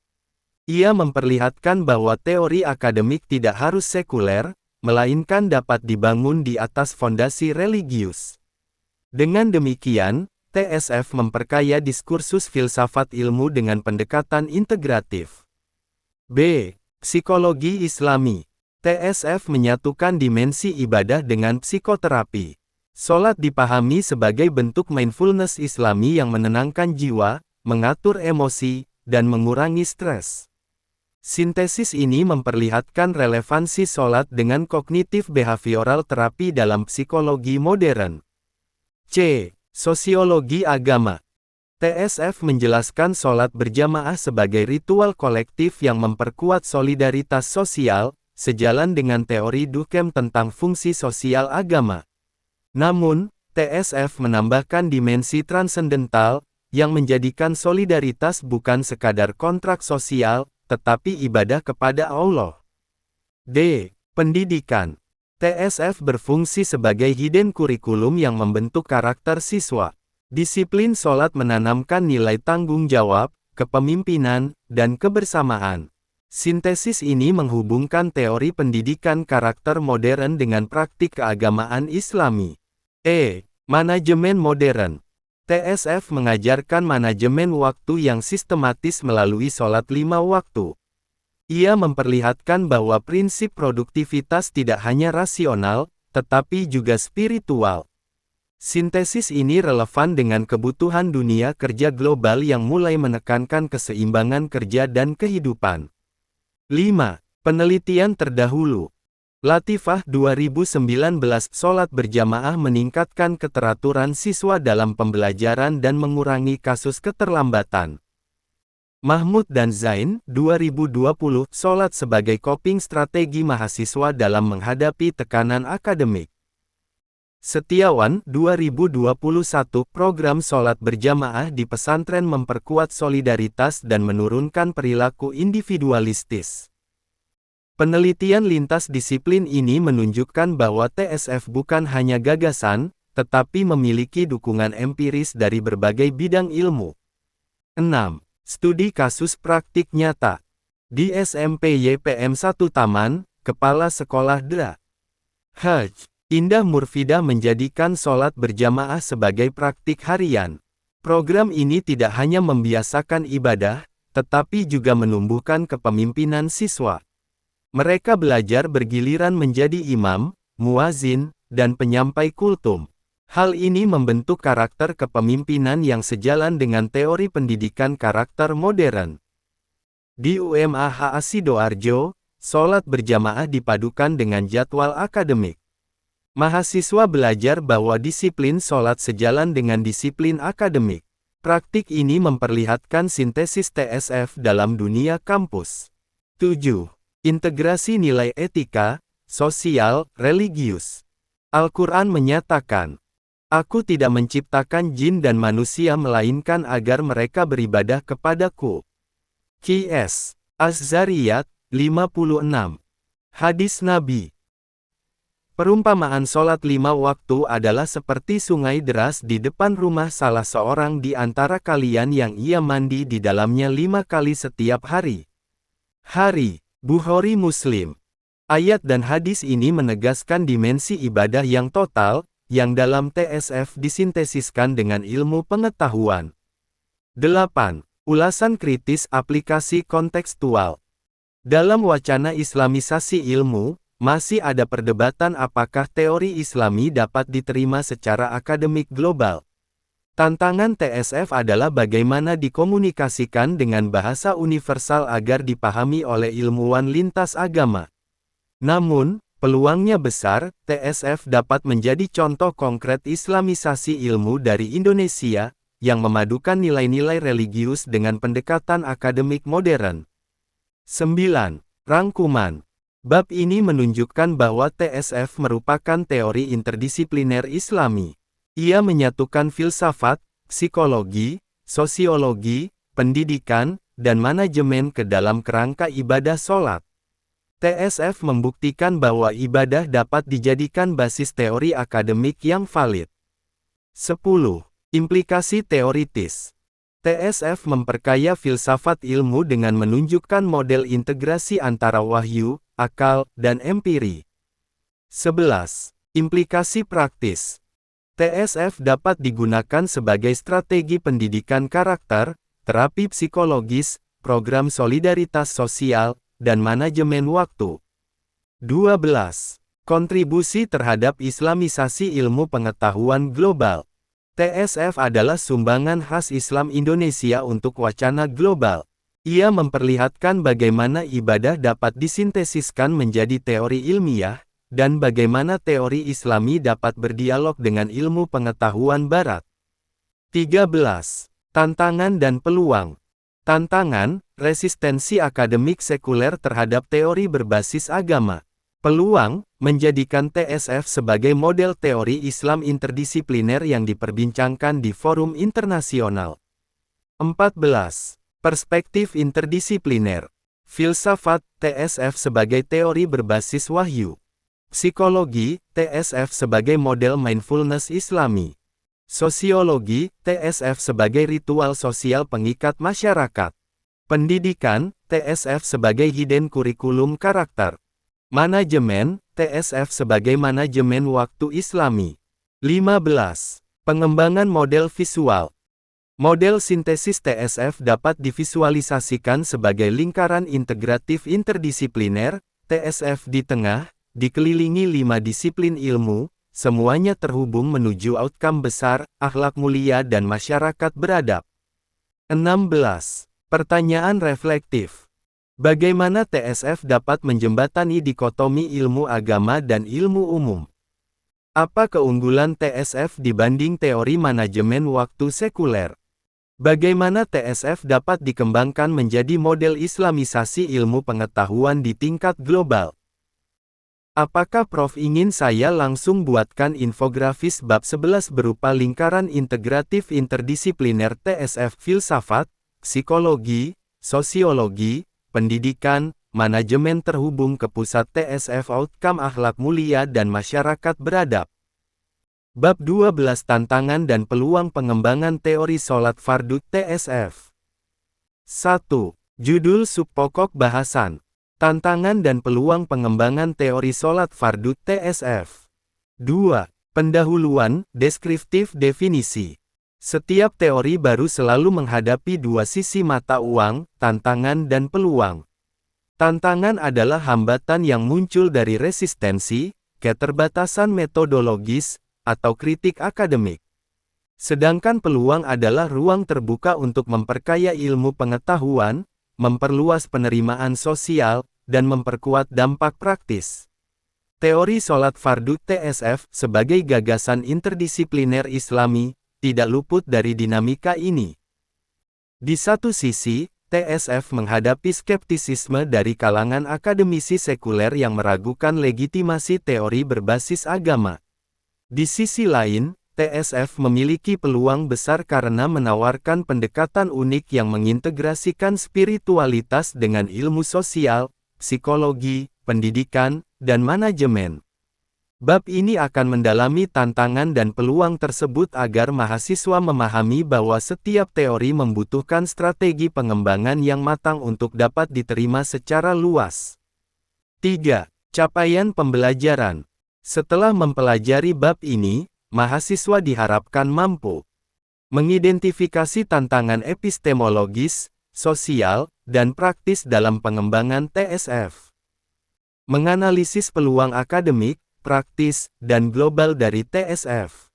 Ia memperlihatkan bahwa teori akademik tidak harus sekuler, melainkan dapat dibangun di atas fondasi religius. Dengan demikian, TSF memperkaya diskursus filsafat ilmu dengan pendekatan integratif. B. Psikologi Islami. TSF menyatukan dimensi ibadah dengan psikoterapi. Salat dipahami sebagai bentuk mindfulness Islami yang menenangkan jiwa, mengatur emosi, dan mengurangi stres. Sintesis ini memperlihatkan relevansi salat dengan kognitif behavioral terapi dalam psikologi modern. C. Sosiologi agama. TSF menjelaskan salat berjamaah sebagai ritual kolektif yang memperkuat solidaritas sosial, sejalan dengan teori Durkheim tentang fungsi sosial agama. Namun, TSF menambahkan dimensi transendental, yang menjadikan solidaritas bukan sekadar kontrak sosial, tetapi ibadah kepada Allah. D. Pendidikan. TSF berfungsi sebagai hidden kurikulum yang membentuk karakter siswa. Disiplin salat menanamkan nilai tanggung jawab, kepemimpinan, dan kebersamaan. Sintesis ini menghubungkan teori pendidikan karakter modern dengan praktik keagamaan Islami. E. Manajemen modern. TSF mengajarkan manajemen waktu yang sistematis melalui salat 5 waktu. Ia memperlihatkan bahwa prinsip produktivitas tidak hanya rasional, tetapi juga spiritual. Sintesis ini relevan dengan kebutuhan dunia kerja global yang mulai menekankan keseimbangan kerja dan kehidupan. 5. Penelitian terdahulu. Latifah 2019 Salat berjamaah meningkatkan keteraturan siswa dalam pembelajaran dan mengurangi kasus keterlambatan. Mahmud dan Zain 2020 Salat sebagai coping strategi mahasiswa dalam menghadapi tekanan akademik. Setiawan 2021 Program salat berjamaah di pesantren memperkuat solidaritas dan menurunkan perilaku individualistis. Penelitian lintas disiplin ini menunjukkan bahwa TSF bukan hanya gagasan, tetapi memiliki dukungan empiris dari berbagai bidang ilmu. 6. Studi kasus praktik nyata. Di SMP YPM 1 Taman, Kepala Sekolah Dra. Haj. Indah Murfidah menjadikan salat berjamaah sebagai praktik harian. Program ini tidak hanya membiasakan ibadah, tetapi juga menumbuhkan kepemimpinan siswa. Mereka belajar bergiliran menjadi imam, muazin, dan penyampai kultum. Hal ini membentuk karakter kepemimpinan yang sejalan dengan teori pendidikan karakter modern. Di UMAH Sidoarjo, salat berjamaah dipadukan dengan jadwal akademik. Mahasiswa belajar bahwa disiplin salat sejalan dengan disiplin akademik. Praktik ini memperlihatkan sintesis TSF dalam dunia kampus. 7. Integrasi nilai etika, sosial, religius. Al-Quran menyatakan, "Aku tidak menciptakan jin dan manusia melainkan agar mereka beribadah kepadaku." Qs. Az-Zariyat, 56. Hadis Nabi. Perumpamaan sholat 5 waktu adalah seperti sungai deras di depan rumah salah seorang di antara kalian yang ia mandi di dalamnya 5 kali setiap hari. Bukhari Muslim. Ayat dan hadis ini menegaskan dimensi ibadah yang total, yang dalam TSF disintesiskan dengan ilmu pengetahuan. 8. Ulasan kritis aplikasi kontekstual. Dalam wacana Islamisasi ilmu, masih ada perdebatan apakah teori Islami dapat diterima secara akademik global. Tantangan TSF adalah bagaimana dikomunikasikan dengan bahasa universal agar dipahami oleh ilmuwan lintas agama. Namun, peluangnya besar, TSF dapat menjadi contoh konkret Islamisasi ilmu dari Indonesia, yang memadukan nilai-nilai religius dengan pendekatan akademik modern. 9. Rangkuman. Bab ini menunjukkan bahwa TSF merupakan teori interdisipliner Islami. Ia menyatukan filsafat, psikologi, sosiologi, pendidikan, dan manajemen ke dalam kerangka ibadah sholat. TSF membuktikan bahwa ibadah dapat dijadikan basis teori akademik yang valid. 10. Implikasi teoritis. TSF memperkaya filsafat ilmu dengan menunjukkan model integrasi antara wahyu, akal, dan empiri. 11. Implikasi praktis. TSF dapat digunakan sebagai strategi pendidikan karakter, terapi psikologis, program solidaritas sosial, dan manajemen waktu. 12. Kontribusi terhadap Islamisasi ilmu pengetahuan global. TSF adalah sumbangan khas Islam Indonesia untuk wacana global. Ia memperlihatkan bagaimana ibadah dapat disintesiskan menjadi teori ilmiah, dan bagaimana teori Islami dapat berdialog dengan ilmu pengetahuan Barat. 13. Tantangan dan peluang. Tantangan, resistensi akademik sekuler terhadap teori berbasis agama. Peluang, menjadikan TSF sebagai model teori Islam interdisipliner yang diperbincangkan di forum internasional. 14. Perspektif interdisipliner. Filsafat, TSF sebagai teori berbasis wahyu. Psikologi, TSF sebagai model mindfulness Islami. Sosiologi, TSF sebagai ritual sosial pengikat masyarakat. Pendidikan, TSF sebagai hidden kurikulum karakter. Manajemen, TSF sebagai manajemen waktu Islami. 15. Pengembangan model visual. Model sintesis TSF dapat divisualisasikan sebagai lingkaran integratif interdisipliner, TSF di tengah, dikelilingi 5 disiplin ilmu, semuanya terhubung menuju outcome besar, akhlak mulia dan masyarakat beradab. 16. Pertanyaan reflektif. Bagaimana TSF dapat menjembatani dikotomi ilmu agama dan ilmu umum? Apa keunggulan TSF dibanding teori manajemen waktu sekuler? Bagaimana TSF dapat dikembangkan menjadi model Islamisasi ilmu pengetahuan di tingkat global? Apakah Prof ingin saya langsung buatkan infografis bab 11 berupa lingkaran integratif interdisipliner TSF filsafat, psikologi, sosiologi, pendidikan, manajemen terhubung ke pusat TSF outcome akhlak mulia dan masyarakat beradab. Bab 12 Tantangan dan peluang pengembangan teori sholat fardu TSF. 1. Judul subpokok bahasan. Tantangan dan peluang pengembangan teori sholat fardu TSF. 2. Pendahuluan, deskriptif definisi. Setiap teori baru selalu menghadapi dua sisi mata uang, tantangan dan peluang. Tantangan adalah hambatan yang muncul dari resistensi, keterbatasan metodologis, atau kritik akademik. Sedangkan peluang adalah ruang terbuka untuk memperkaya ilmu pengetahuan, memperluas penerimaan sosial, dan memperkuat dampak praktis. Teori sholat fardu TSF sebagai gagasan interdisipliner Islami tidak luput dari dinamika ini. Di satu sisi, TSF menghadapi skeptisisme dari kalangan akademisi sekuler yang meragukan legitimasi teori berbasis agama. Di sisi lain, TSF memiliki peluang besar karena menawarkan pendekatan unik yang mengintegrasikan spiritualitas dengan ilmu sosial, psikologi, pendidikan, dan manajemen. Bab ini akan mendalami tantangan dan peluang tersebut agar mahasiswa memahami bahwa setiap teori membutuhkan strategi pengembangan yang matang untuk dapat diterima secara luas. 3. Capaian pembelajaran. Setelah mempelajari bab ini, mahasiswa diharapkan mampu mengidentifikasi tantangan epistemologis, sosial, dan praktis dalam pengembangan TSF. Menganalisis peluang akademik, praktis, dan global dari TSF.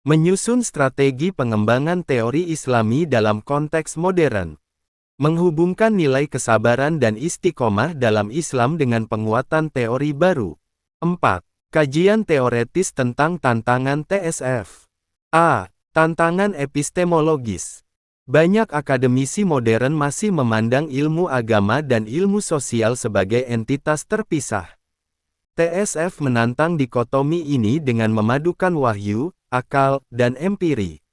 Menyusun strategi pengembangan teori Islami dalam konteks modern. Menghubungkan nilai kesabaran dan istiqomah dalam Islam dengan penguatan teori baru. 4. Kajian teoretis tentang tantangan TSF. A. Tantangan epistemologis. Banyak akademisi modern masih memandang ilmu agama dan ilmu sosial sebagai entitas terpisah. TSF menantang dikotomi ini dengan memadukan wahyu, akal, dan empiri.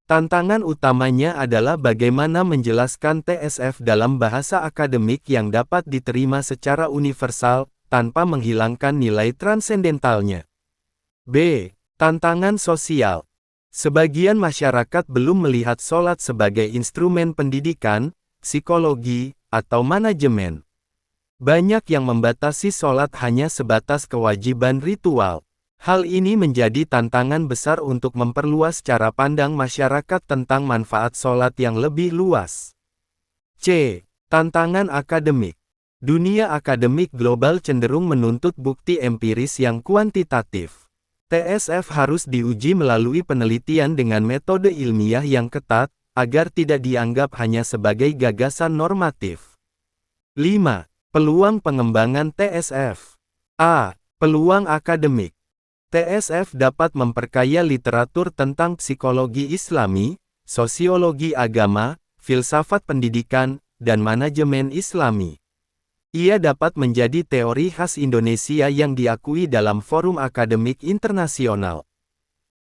Tantangan utamanya adalah bagaimana menjelaskan TSF dalam bahasa akademik yang dapat diterima secara universal, tanpa menghilangkan nilai transendentalnya. B. Tantangan sosial. Sebagian masyarakat belum melihat sholat sebagai instrumen pendidikan, psikologi, atau manajemen. Banyak yang membatasi sholat hanya sebatas kewajiban ritual. Hal ini menjadi tantangan besar untuk memperluas cara pandang masyarakat tentang manfaat sholat yang lebih luas. C. Tantangan akademik. Dunia akademik global cenderung menuntut bukti empiris yang kuantitatif. TSF harus diuji melalui penelitian dengan metode ilmiah yang ketat, agar tidak dianggap hanya sebagai gagasan normatif. 5. Peluang pengembangan TSF. A. Peluang akademik. TSF dapat memperkaya literatur tentang psikologi Islami, sosiologi agama, filsafat pendidikan, dan manajemen Islami. Ia dapat menjadi teori khas Indonesia yang diakui dalam forum akademik internasional.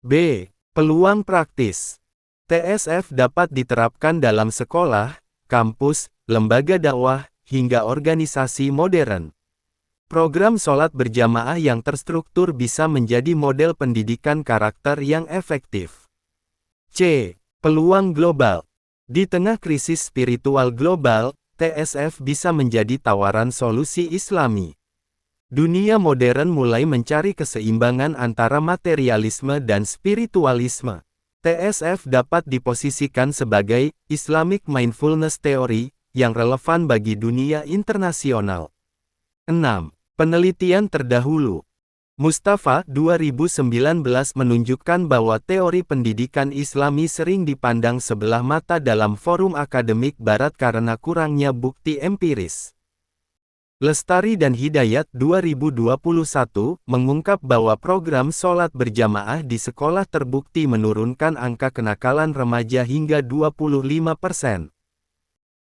B. Peluang praktis. TSF dapat diterapkan dalam sekolah, kampus, lembaga dakwah, hingga organisasi modern. Program sholat berjamaah yang terstruktur bisa menjadi model pendidikan karakter yang efektif. C. Peluang global. Di tengah krisis spiritual global, TSF bisa menjadi tawaran solusi Islami. Dunia modern mulai mencari keseimbangan antara materialisme dan spiritualisme. TSF dapat diposisikan sebagai Islamic Mindfulness Theory yang relevan bagi dunia internasional. 6. Penelitian terdahulu. Mustafa 2019 menunjukkan bahwa teori pendidikan Islami sering dipandang sebelah mata dalam forum akademik barat karena kurangnya bukti empiris. Lestari dan Hidayat 2021 mengungkap bahwa program sholat berjamaah di sekolah terbukti menurunkan angka kenakalan remaja hingga 25%.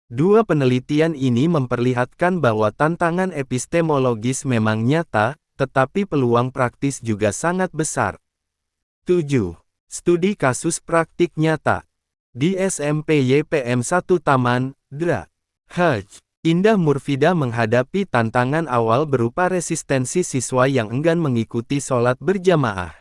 Dua penelitian ini memperlihatkan bahwa tantangan epistemologis memang nyata, tetapi peluang praktis juga sangat besar. 7. Studi kasus praktik nyata. Di SMP YPM 1 Taman, Dra. Haj. Indah Murfidah menghadapi tantangan awal berupa resistensi siswa yang enggan mengikuti sholat berjamaah.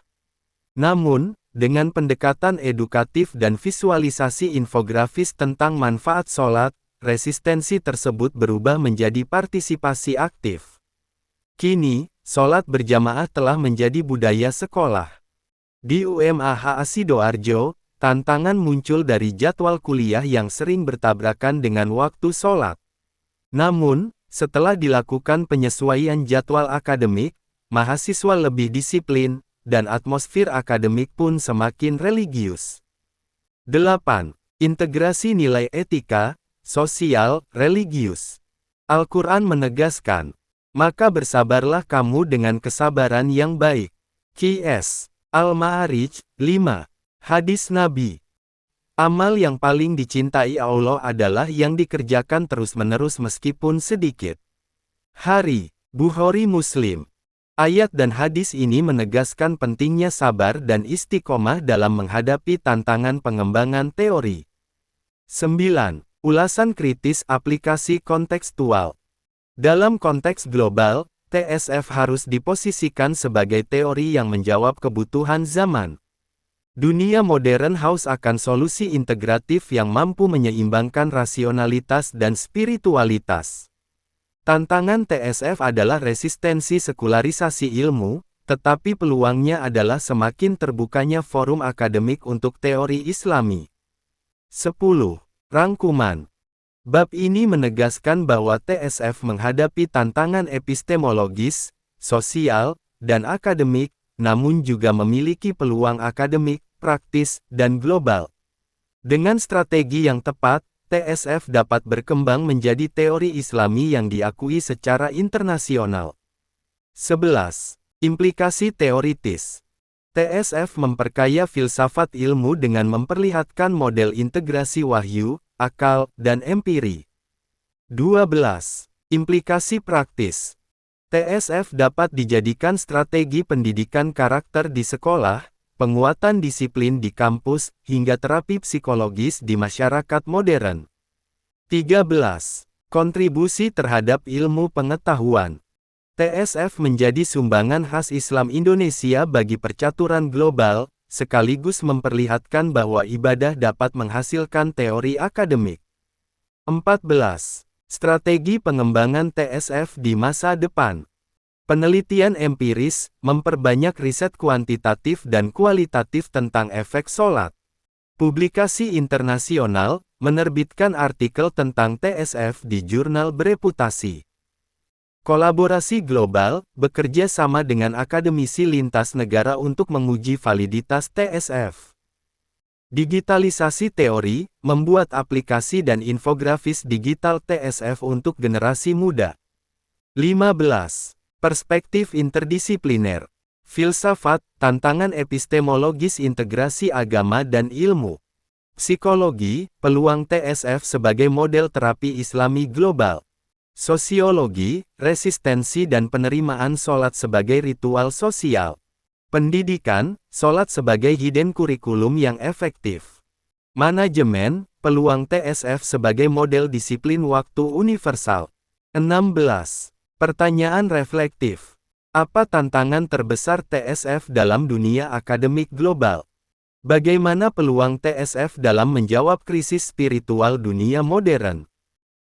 Namun, dengan pendekatan edukatif dan visualisasi infografis tentang manfaat sholat, resistensi tersebut berubah menjadi partisipasi aktif. Kini, sholat berjamaah telah menjadi budaya sekolah. Di UMAH Sidoarjo, tantangan muncul dari jadwal kuliah yang sering bertabrakan dengan waktu sholat. Namun, setelah dilakukan penyesuaian jadwal akademik, mahasiswa lebih disiplin, dan atmosfer akademik pun semakin religius. 8. Integrasi nilai etika, sosial, religius. Al-Quran menegaskan, maka bersabarlah kamu dengan kesabaran yang baik. Qs. Al-Ma'arij, 5. Hadis Nabi Amal yang paling dicintai Allah adalah yang dikerjakan terus-menerus meskipun sedikit. Hari, Bukhari Muslim. Ayat dan hadis ini menegaskan pentingnya sabar dan istiqomah dalam menghadapi tantangan pengembangan teori. 9. Ulasan kritis aplikasi kontekstual. Dalam konteks global, TSF harus diposisikan sebagai teori yang menjawab kebutuhan zaman. Dunia modern haus akan solusi integratif yang mampu menyeimbangkan rasionalitas dan spiritualitas. Tantangan TSF adalah resistensi sekularisasi ilmu, tetapi peluangnya adalah semakin terbukanya forum akademik untuk teori Islami. 10. Rangkuman. Bab ini menegaskan bahwa TSF menghadapi tantangan epistemologis, sosial, dan akademik, namun juga memiliki peluang akademik, praktis, dan global. Dengan strategi yang tepat, TSF dapat berkembang menjadi teori Islami yang diakui secara internasional. 11. Implikasi teoritis. TSF memperkaya filsafat ilmu dengan memperlihatkan model integrasi wahyu, akal, dan empiri. 12. Implikasi praktis. TSF dapat dijadikan strategi pendidikan karakter di sekolah, penguatan disiplin di kampus, hingga terapi psikologis di masyarakat modern. 13. Kontribusi terhadap ilmu pengetahuan. TSF menjadi sumbangan khas Islam Indonesia bagi percaturan global, sekaligus memperlihatkan bahwa ibadah dapat menghasilkan teori akademik. 14. Strategi pengembangan TSF di masa depan. Penelitian empiris, memperbanyak riset kuantitatif dan kualitatif tentang efek sholat. Publikasi internasional, menerbitkan artikel tentang TSF di jurnal bereputasi. Kolaborasi global, bekerja sama dengan akademisi lintas negara untuk menguji validitas TSF. Digitalisasi teori, membuat aplikasi dan infografis digital TSF untuk generasi muda. 15. Perspektif interdisipliner. Filsafat, tantangan epistemologis integrasi agama dan ilmu. Psikologi, peluang TSF sebagai model terapi Islami global. Sosiologi, resistensi dan penerimaan sholat sebagai ritual sosial. Pendidikan, sholat sebagai hidden kurikulum yang efektif. Manajemen, peluang TSF sebagai model disiplin waktu universal. 16. Pertanyaan reflektif. Apa tantangan terbesar TSF dalam dunia akademik global? Bagaimana peluang TSF dalam menjawab krisis spiritual dunia modern?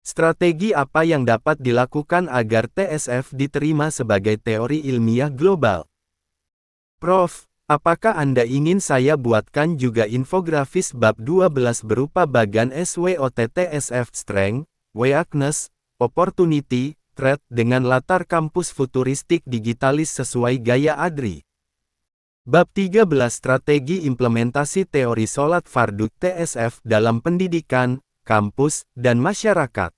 Strategi apa yang dapat dilakukan agar TSF diterima sebagai teori ilmiah global? Prof, apakah Anda ingin saya buatkan juga infografis bab 12 berupa bagan SWOT TSF Strength, Weakness, Opportunity, Threat dengan latar kampus futuristik digitalis sesuai gaya ADRI? Bab 13 Strategi Implementasi Teori Sholat Fardu TSF dalam Pendidikan, Kampus, dan Masyarakat.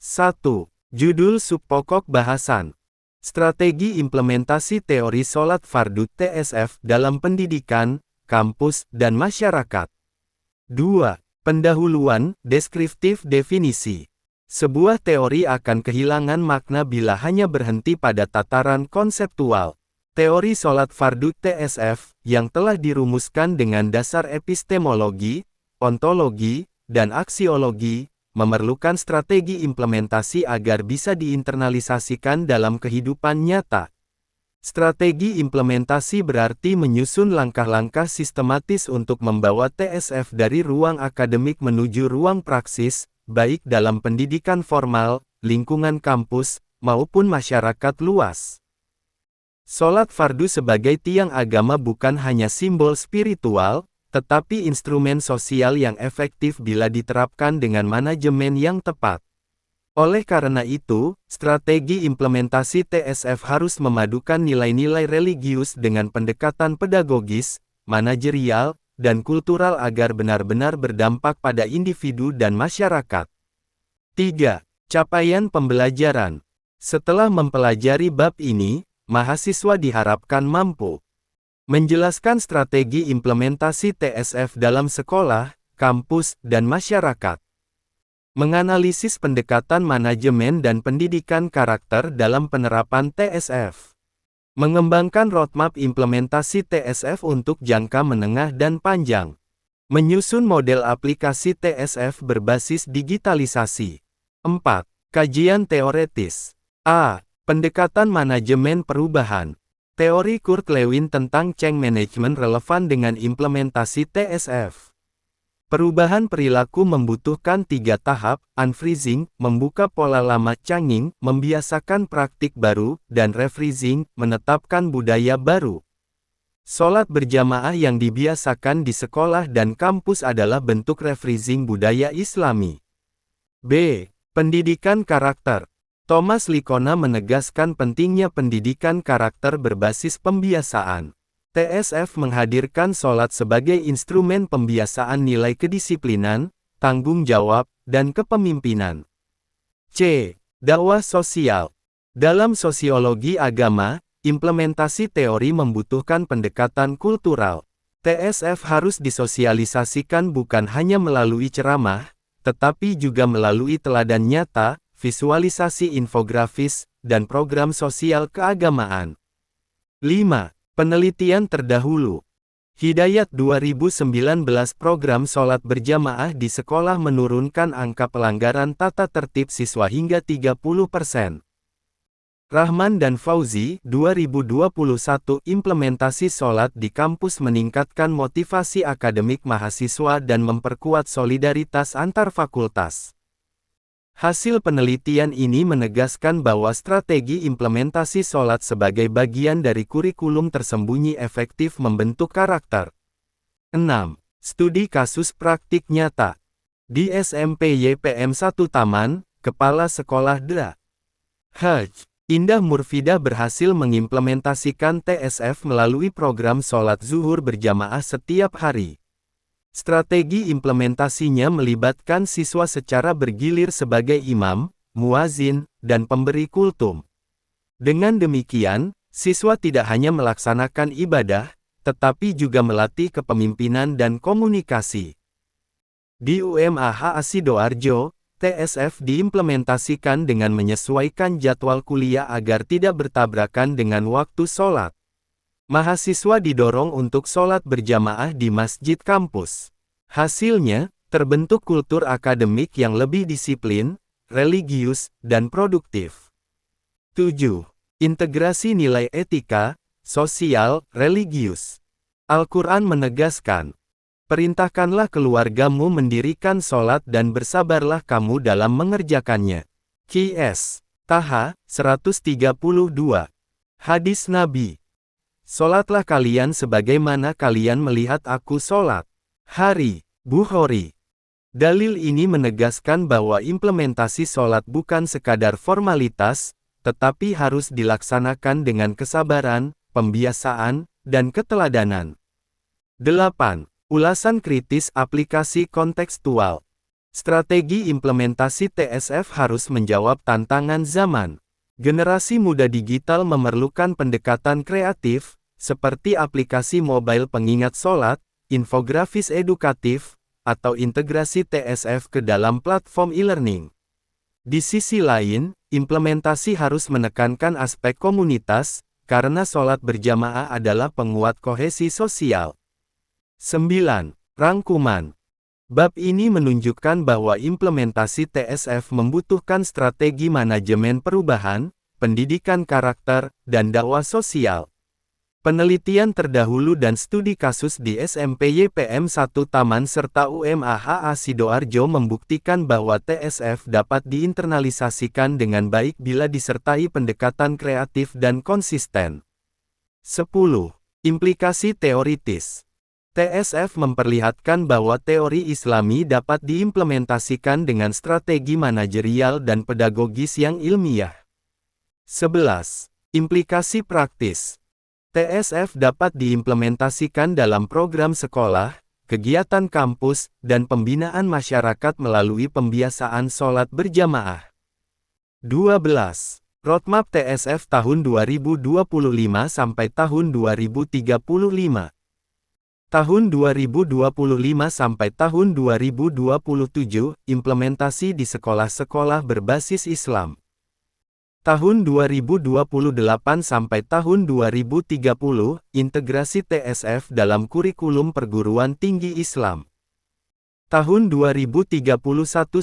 1. Judul subpokok bahasan. Strategi implementasi teori sholat fardu TSF dalam pendidikan, kampus, dan masyarakat. 2. Pendahuluan, deskriptif definisi. Sebuah teori akan kehilangan makna bila hanya berhenti pada tataran konseptual. Teori sholat fardu TSF, yang telah dirumuskan dengan dasar epistemologi, ontologi, dan aksiologi, memerlukan strategi implementasi agar bisa diinternalisasikan dalam kehidupan nyata. Strategi implementasi berarti menyusun langkah-langkah sistematis untuk membawa TSF dari ruang akademik menuju ruang praksis, baik dalam pendidikan formal, lingkungan kampus, maupun masyarakat luas. Sholat fardu sebagai tiang agama bukan hanya simbol spiritual, tetapi instrumen sosial yang efektif bila diterapkan dengan manajemen yang tepat. Oleh karena itu, strategi implementasi TSF harus memadukan nilai-nilai religius dengan pendekatan pedagogis, manajerial, dan kultural agar benar-benar berdampak pada individu dan masyarakat. 3. Capaian pembelajaran. Setelah mempelajari bab ini, mahasiswa diharapkan mampu menjelaskan strategi implementasi TSF dalam sekolah, kampus, dan masyarakat. Menganalisis pendekatan manajemen dan pendidikan karakter dalam penerapan TSF. Mengembangkan roadmap implementasi TSF untuk jangka menengah dan panjang. Menyusun model aplikasi TSF berbasis digitalisasi. 4. Kajian teoretis. A. Pendekatan manajemen perubahan. Teori Kurt Lewin tentang change management relevan dengan implementasi TSF. Perubahan perilaku membutuhkan 3 tahap: unfreezing, membuka pola lama; changing, membiasakan praktik baru; dan refreezing, menetapkan budaya baru. Sholat berjamaah yang dibiasakan di sekolah dan kampus adalah bentuk refreezing budaya Islami. B. Pendidikan karakter. Thomas Likona menegaskan pentingnya pendidikan karakter berbasis pembiasaan. TSF menghadirkan sholat sebagai instrumen pembiasaan nilai kedisiplinan, tanggung jawab, dan kepemimpinan. C. Dakwah sosial. Dalam sosiologi agama, implementasi teori membutuhkan pendekatan kultural. TSF harus disosialisasikan bukan hanya melalui ceramah, tetapi juga melalui teladan nyata, visualisasi infografis, dan program sosial keagamaan. 5. Penelitian terdahulu. Hidayat 2019 program sholat berjamaah di sekolah menurunkan angka pelanggaran tata tertib siswa hingga 30%. Rahman dan Fauzi, 2021 implementasi sholat di kampus meningkatkan motivasi akademik mahasiswa dan memperkuat solidaritas antar fakultas. Hasil penelitian ini menegaskan bahwa strategi implementasi sholat sebagai bagian dari kurikulum tersembunyi efektif membentuk karakter. 6. Studi kasus praktik nyata. Di SMP YPM 1 Taman, Kepala Sekolah DA. Haj. Indah Murfidah berhasil mengimplementasikan TSF melalui program sholat zuhur berjamaah setiap hari. Strategi implementasinya melibatkan siswa secara bergilir sebagai imam, muazin, dan pemberi kultum. Dengan demikian, siswa tidak hanya melaksanakan ibadah, tetapi juga melatih kepemimpinan dan komunikasi. Di UMAH Sidoarjo, TSF diimplementasikan dengan menyesuaikan jadwal kuliah agar tidak bertabrakan dengan waktu sholat. Mahasiswa didorong untuk sholat berjamaah di masjid kampus. Hasilnya, terbentuk kultur akademik yang lebih disiplin, religius, dan produktif. 7. Integrasi nilai etika, sosial, religius. Al-Quran menegaskan, "Perintahkanlah keluargamu mendirikan sholat dan bersabarlah kamu dalam mengerjakannya." Qs. Taha, 132. Hadis Nabi. "Sholatlah kalian sebagaimana kalian melihat aku sholat." Hari. Bukhari. Dalil ini menegaskan bahwa implementasi sholat bukan sekadar formalitas, tetapi harus dilaksanakan dengan kesabaran, pembiasaan, dan keteladanan. 8. Ulasan kritis aplikasi kontekstual. Strategi implementasi TSF harus menjawab tantangan zaman. Generasi muda digital memerlukan pendekatan kreatif, seperti aplikasi mobile pengingat sholat, infografis edukatif, atau integrasi TSF ke dalam platform e-learning. Di sisi lain, implementasi harus menekankan aspek komunitas, karena sholat berjamaah adalah penguat kohesi sosial. 9. Rangkuman. Bab ini menunjukkan bahwa implementasi TSF membutuhkan strategi manajemen perubahan, pendidikan karakter, dan dakwah sosial. Penelitian terdahulu dan studi kasus di SMP YPM 1 Taman serta UMAH Sidoarjo membuktikan bahwa TSF dapat diinternalisasikan dengan baik bila disertai pendekatan kreatif dan konsisten. 10. Implikasi teoritis. TSF memperlihatkan bahwa teori Islami dapat diimplementasikan dengan strategi manajerial dan pedagogis yang ilmiah. 11. Implikasi praktis. TSF dapat diimplementasikan dalam program sekolah, kegiatan kampus, dan pembinaan masyarakat melalui pembiasaan sholat berjamaah. 12. Roadmap TSF tahun 2025 sampai tahun 2035. Tahun 2025 sampai tahun 2027, implementasi di sekolah-sekolah berbasis Islam. Tahun 2028 sampai tahun 2030, integrasi TSF dalam kurikulum perguruan tinggi Islam. Tahun 2031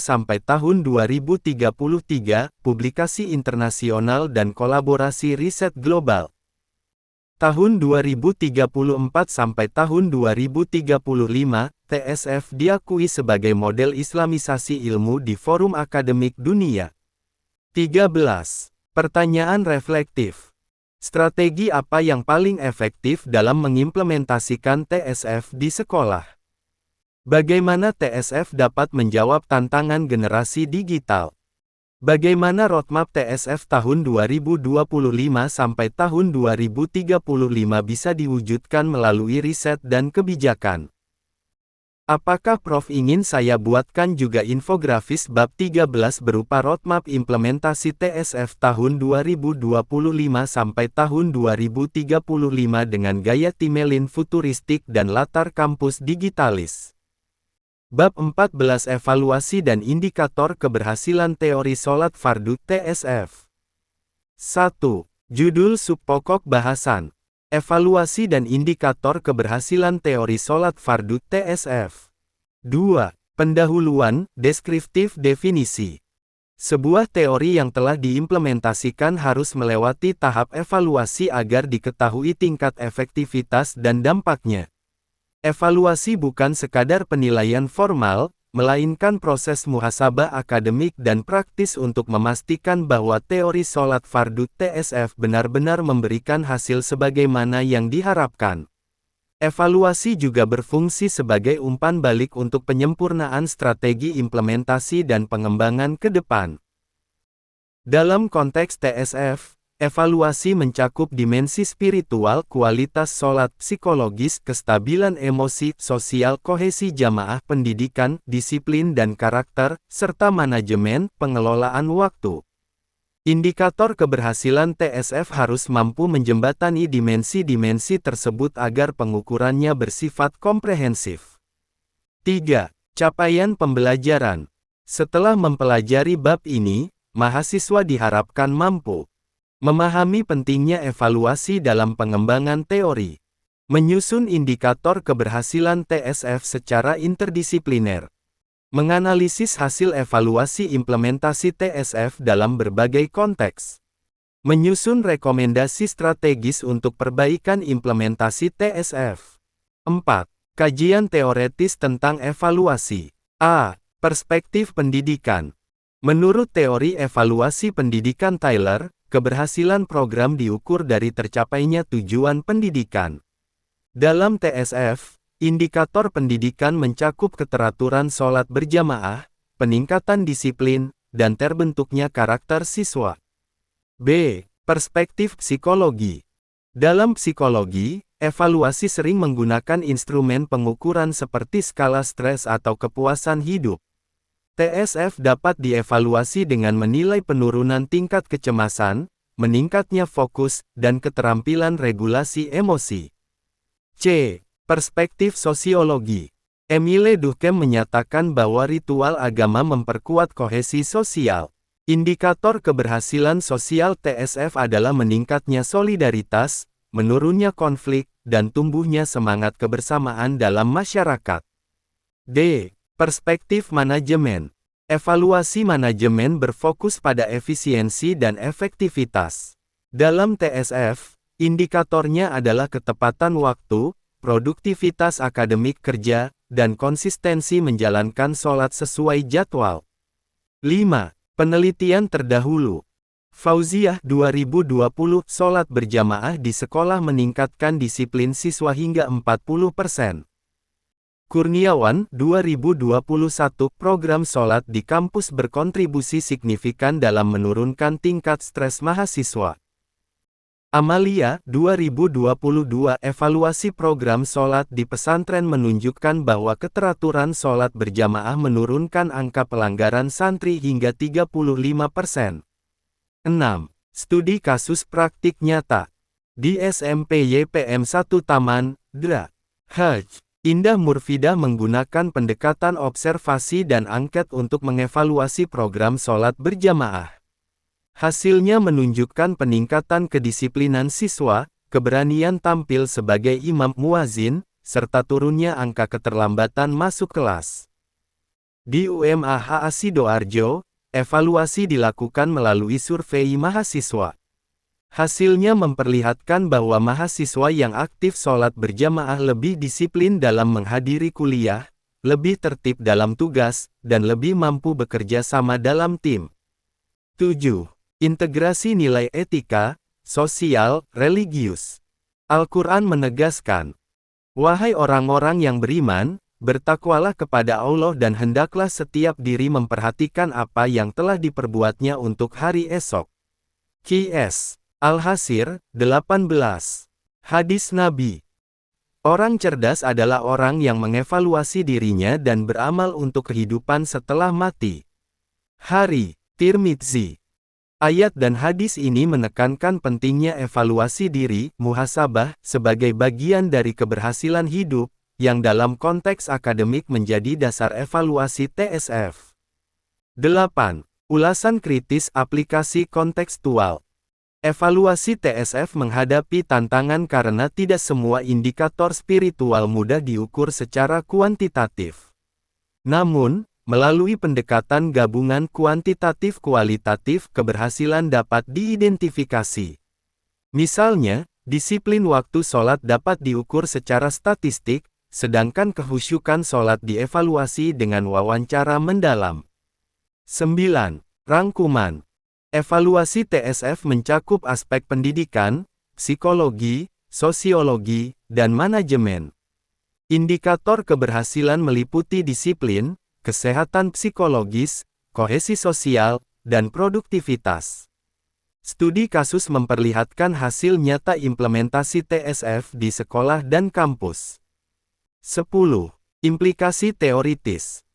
sampai tahun 2033, publikasi internasional dan kolaborasi riset global. Tahun 2034 sampai tahun 2035, TSF diakui sebagai model Islamisasi ilmu di forum akademik dunia. 13. Pertanyaan reflektif. Strategi apa yang paling efektif dalam mengimplementasikan TSF di sekolah? Bagaimana TSF dapat menjawab tantangan generasi digital? Bagaimana roadmap TSF tahun 2025 sampai tahun 2035 bisa diwujudkan melalui riset dan kebijakan? Apakah Prof ingin saya buatkan juga infografis bab 13 berupa roadmap implementasi TSF tahun 2025 sampai tahun 2035 dengan gaya timeline futuristik dan latar kampus digitalis? Bab 14 Evaluasi dan Indikator Keberhasilan Teori Sholat Fardu TSF. 1. Judul subpokok bahasan. Evaluasi dan Indikator Keberhasilan Teori Sholat Fardu TSF. 2. Pendahuluan, deskriptif definisi. Sebuah teori yang telah diimplementasikan harus melewati tahap evaluasi agar diketahui tingkat efektivitas dan dampaknya. Evaluasi bukan sekadar penilaian formal, melainkan proses muhasabah akademik dan praktis untuk memastikan bahwa teori sholat fardu TSF benar-benar memberikan hasil sebagaimana yang diharapkan. Evaluasi juga berfungsi sebagai umpan balik untuk penyempurnaan strategi implementasi dan pengembangan ke depan. Dalam konteks TSF, evaluasi mencakup dimensi spiritual, kualitas sholat, psikologis, kestabilan emosi, sosial, kohesi jamaah, pendidikan, disiplin dan karakter, serta manajemen, pengelolaan waktu. Indikator keberhasilan TSF harus mampu menjembatani dimensi-dimensi tersebut agar pengukurannya bersifat komprehensif. 3. Capaian pembelajaran. Setelah mempelajari bab ini, mahasiswa diharapkan mampu memahami pentingnya evaluasi dalam pengembangan teori, menyusun indikator keberhasilan TSF secara interdisipliner, menganalisis hasil evaluasi implementasi TSF dalam berbagai konteks, menyusun rekomendasi strategis untuk perbaikan implementasi TSF. 4. Kajian teoretis tentang evaluasi. A. Perspektif pendidikan. Menurut teori evaluasi pendidikan Tyler, keberhasilan program diukur dari tercapainya tujuan pendidikan. Dalam TSF, indikator pendidikan mencakup keteraturan sholat berjamaah, peningkatan disiplin, dan terbentuknya karakter siswa. B. Perspektif psikologi. Dalam psikologi, evaluasi sering menggunakan instrumen pengukuran seperti skala stres atau kepuasan hidup. TSF dapat dievaluasi dengan menilai penurunan tingkat kecemasan, meningkatnya fokus, dan keterampilan regulasi emosi. C. Perspektif sosiologi. Emile Durkheim menyatakan bahwa ritual agama memperkuat kohesi sosial. Indikator keberhasilan sosial TSF adalah meningkatnya solidaritas, menurunnya konflik, dan tumbuhnya semangat kebersamaan dalam masyarakat. D. Perspektif manajemen. Evaluasi manajemen berfokus pada efisiensi dan efektivitas. Dalam TSF, indikatornya adalah ketepatan waktu, produktivitas akademik kerja, dan konsistensi menjalankan sholat sesuai jadwal. 5. Penelitian terdahulu. Fauziah 2020, sholat berjamaah di sekolah meningkatkan disiplin siswa hingga 40%. Kurniawan, 2021, program sholat di kampus berkontribusi signifikan dalam menurunkan tingkat stres mahasiswa. Amalia, 2022, evaluasi program sholat di pesantren menunjukkan bahwa keteraturan sholat berjamaah menurunkan angka pelanggaran santri hingga 35%. 6. Studi kasus praktik nyata. Di SMP YPM 1 Taman, Dra. Indah Murfidah menggunakan pendekatan observasi dan angket untuk mengevaluasi program sholat berjamaah. Hasilnya menunjukkan peningkatan kedisiplinan siswa, keberanian tampil sebagai imam muazin, serta turunnya angka keterlambatan masuk kelas. Di UMAH Sidoarjo, evaluasi dilakukan melalui survei mahasiswa. Hasilnya memperlihatkan bahwa mahasiswa yang aktif sholat berjamaah lebih disiplin dalam menghadiri kuliah, lebih tertib dalam tugas, dan lebih mampu bekerja sama dalam tim. 7. Integrasi nilai etika, sosial, religius. Al-Quran menegaskan, "Wahai orang-orang yang beriman, bertakwalah kepada Allah dan hendaklah setiap diri memperhatikan apa yang telah diperbuatnya untuk hari esok." Qs. Al-Hasir, 18. Hadis Nabi. Orang cerdas adalah orang yang mengevaluasi dirinya dan beramal untuk kehidupan setelah mati. Hari, Tirmidzi. Ayat dan hadis ini menekankan pentingnya evaluasi diri, muhasabah, sebagai bagian dari keberhasilan hidup, yang dalam konteks akademik menjadi dasar evaluasi TSF. 8. Ulasan kritis aplikasi kontekstual. Evaluasi TSF menghadapi tantangan karena tidak semua indikator spiritual mudah diukur secara kuantitatif. Namun, melalui pendekatan gabungan kuantitatif-kualitatif keberhasilan dapat diidentifikasi. Misalnya, disiplin waktu sholat dapat diukur secara statistik, sedangkan kehusyukan sholat dievaluasi dengan wawancara mendalam. 9. Rangkuman. Evaluasi TSF mencakup aspek pendidikan, psikologi, sosiologi, dan manajemen. Indikator keberhasilan meliputi disiplin, kesehatan psikologis, kohesi sosial, dan produktivitas. Studi kasus memperlihatkan hasil nyata implementasi TSF di sekolah dan kampus. 10. Implikasi teoritis.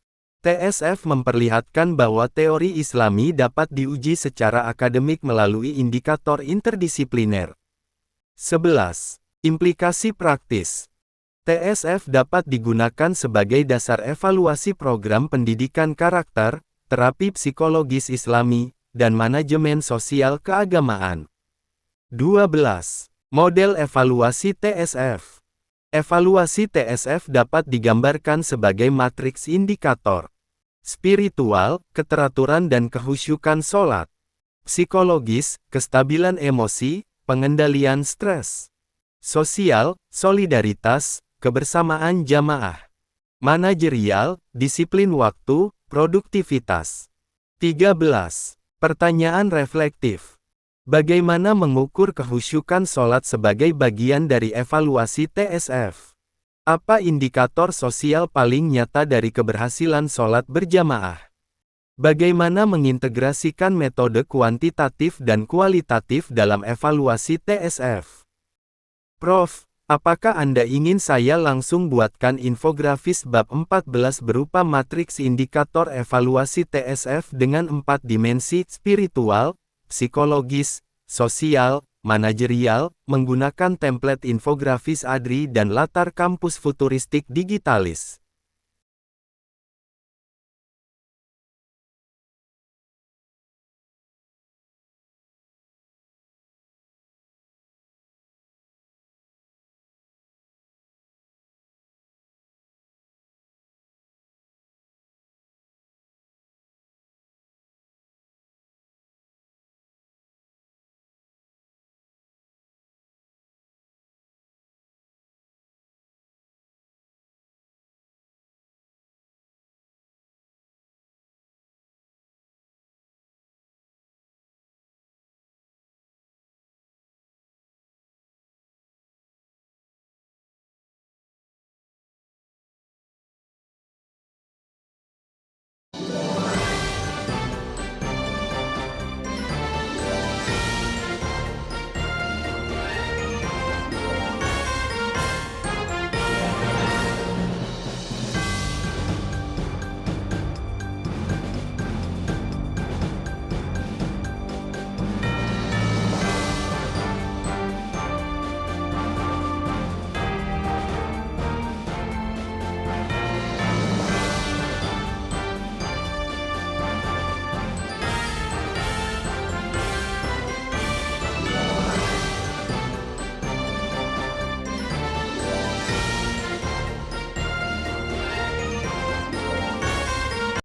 TSF memperlihatkan bahwa teori Islami dapat diuji secara akademik melalui indikator interdisipliner. 11. Implikasi praktis. TSF dapat digunakan sebagai dasar evaluasi program pendidikan karakter, terapi psikologis Islami, dan manajemen sosial keagamaan. 12. Model evaluasi TSF. Evaluasi TSF dapat digambarkan sebagai matriks indikator. Spiritual, keteraturan dan kehusyukan sholat. Psikologis, kestabilan emosi, pengendalian stres. Sosial, solidaritas, kebersamaan jamaah. Manajerial, disiplin waktu, produktivitas. 13. Pertanyaan reflektif. Bagaimana mengukur kehusyukan sholat sebagai bagian dari evaluasi TSF? Apa indikator sosial paling nyata dari keberhasilan sholat berjamaah? Bagaimana mengintegrasikan metode kuantitatif dan kualitatif dalam evaluasi TSF? Prof, apakah Anda ingin saya langsung buatkan infografis bab 14 berupa matriks indikator evaluasi TSF dengan 4 dimensi spiritual, psikologis, sosial, manajerial, menggunakan template infografis ADRI dan latar kampus futuristik digitalis?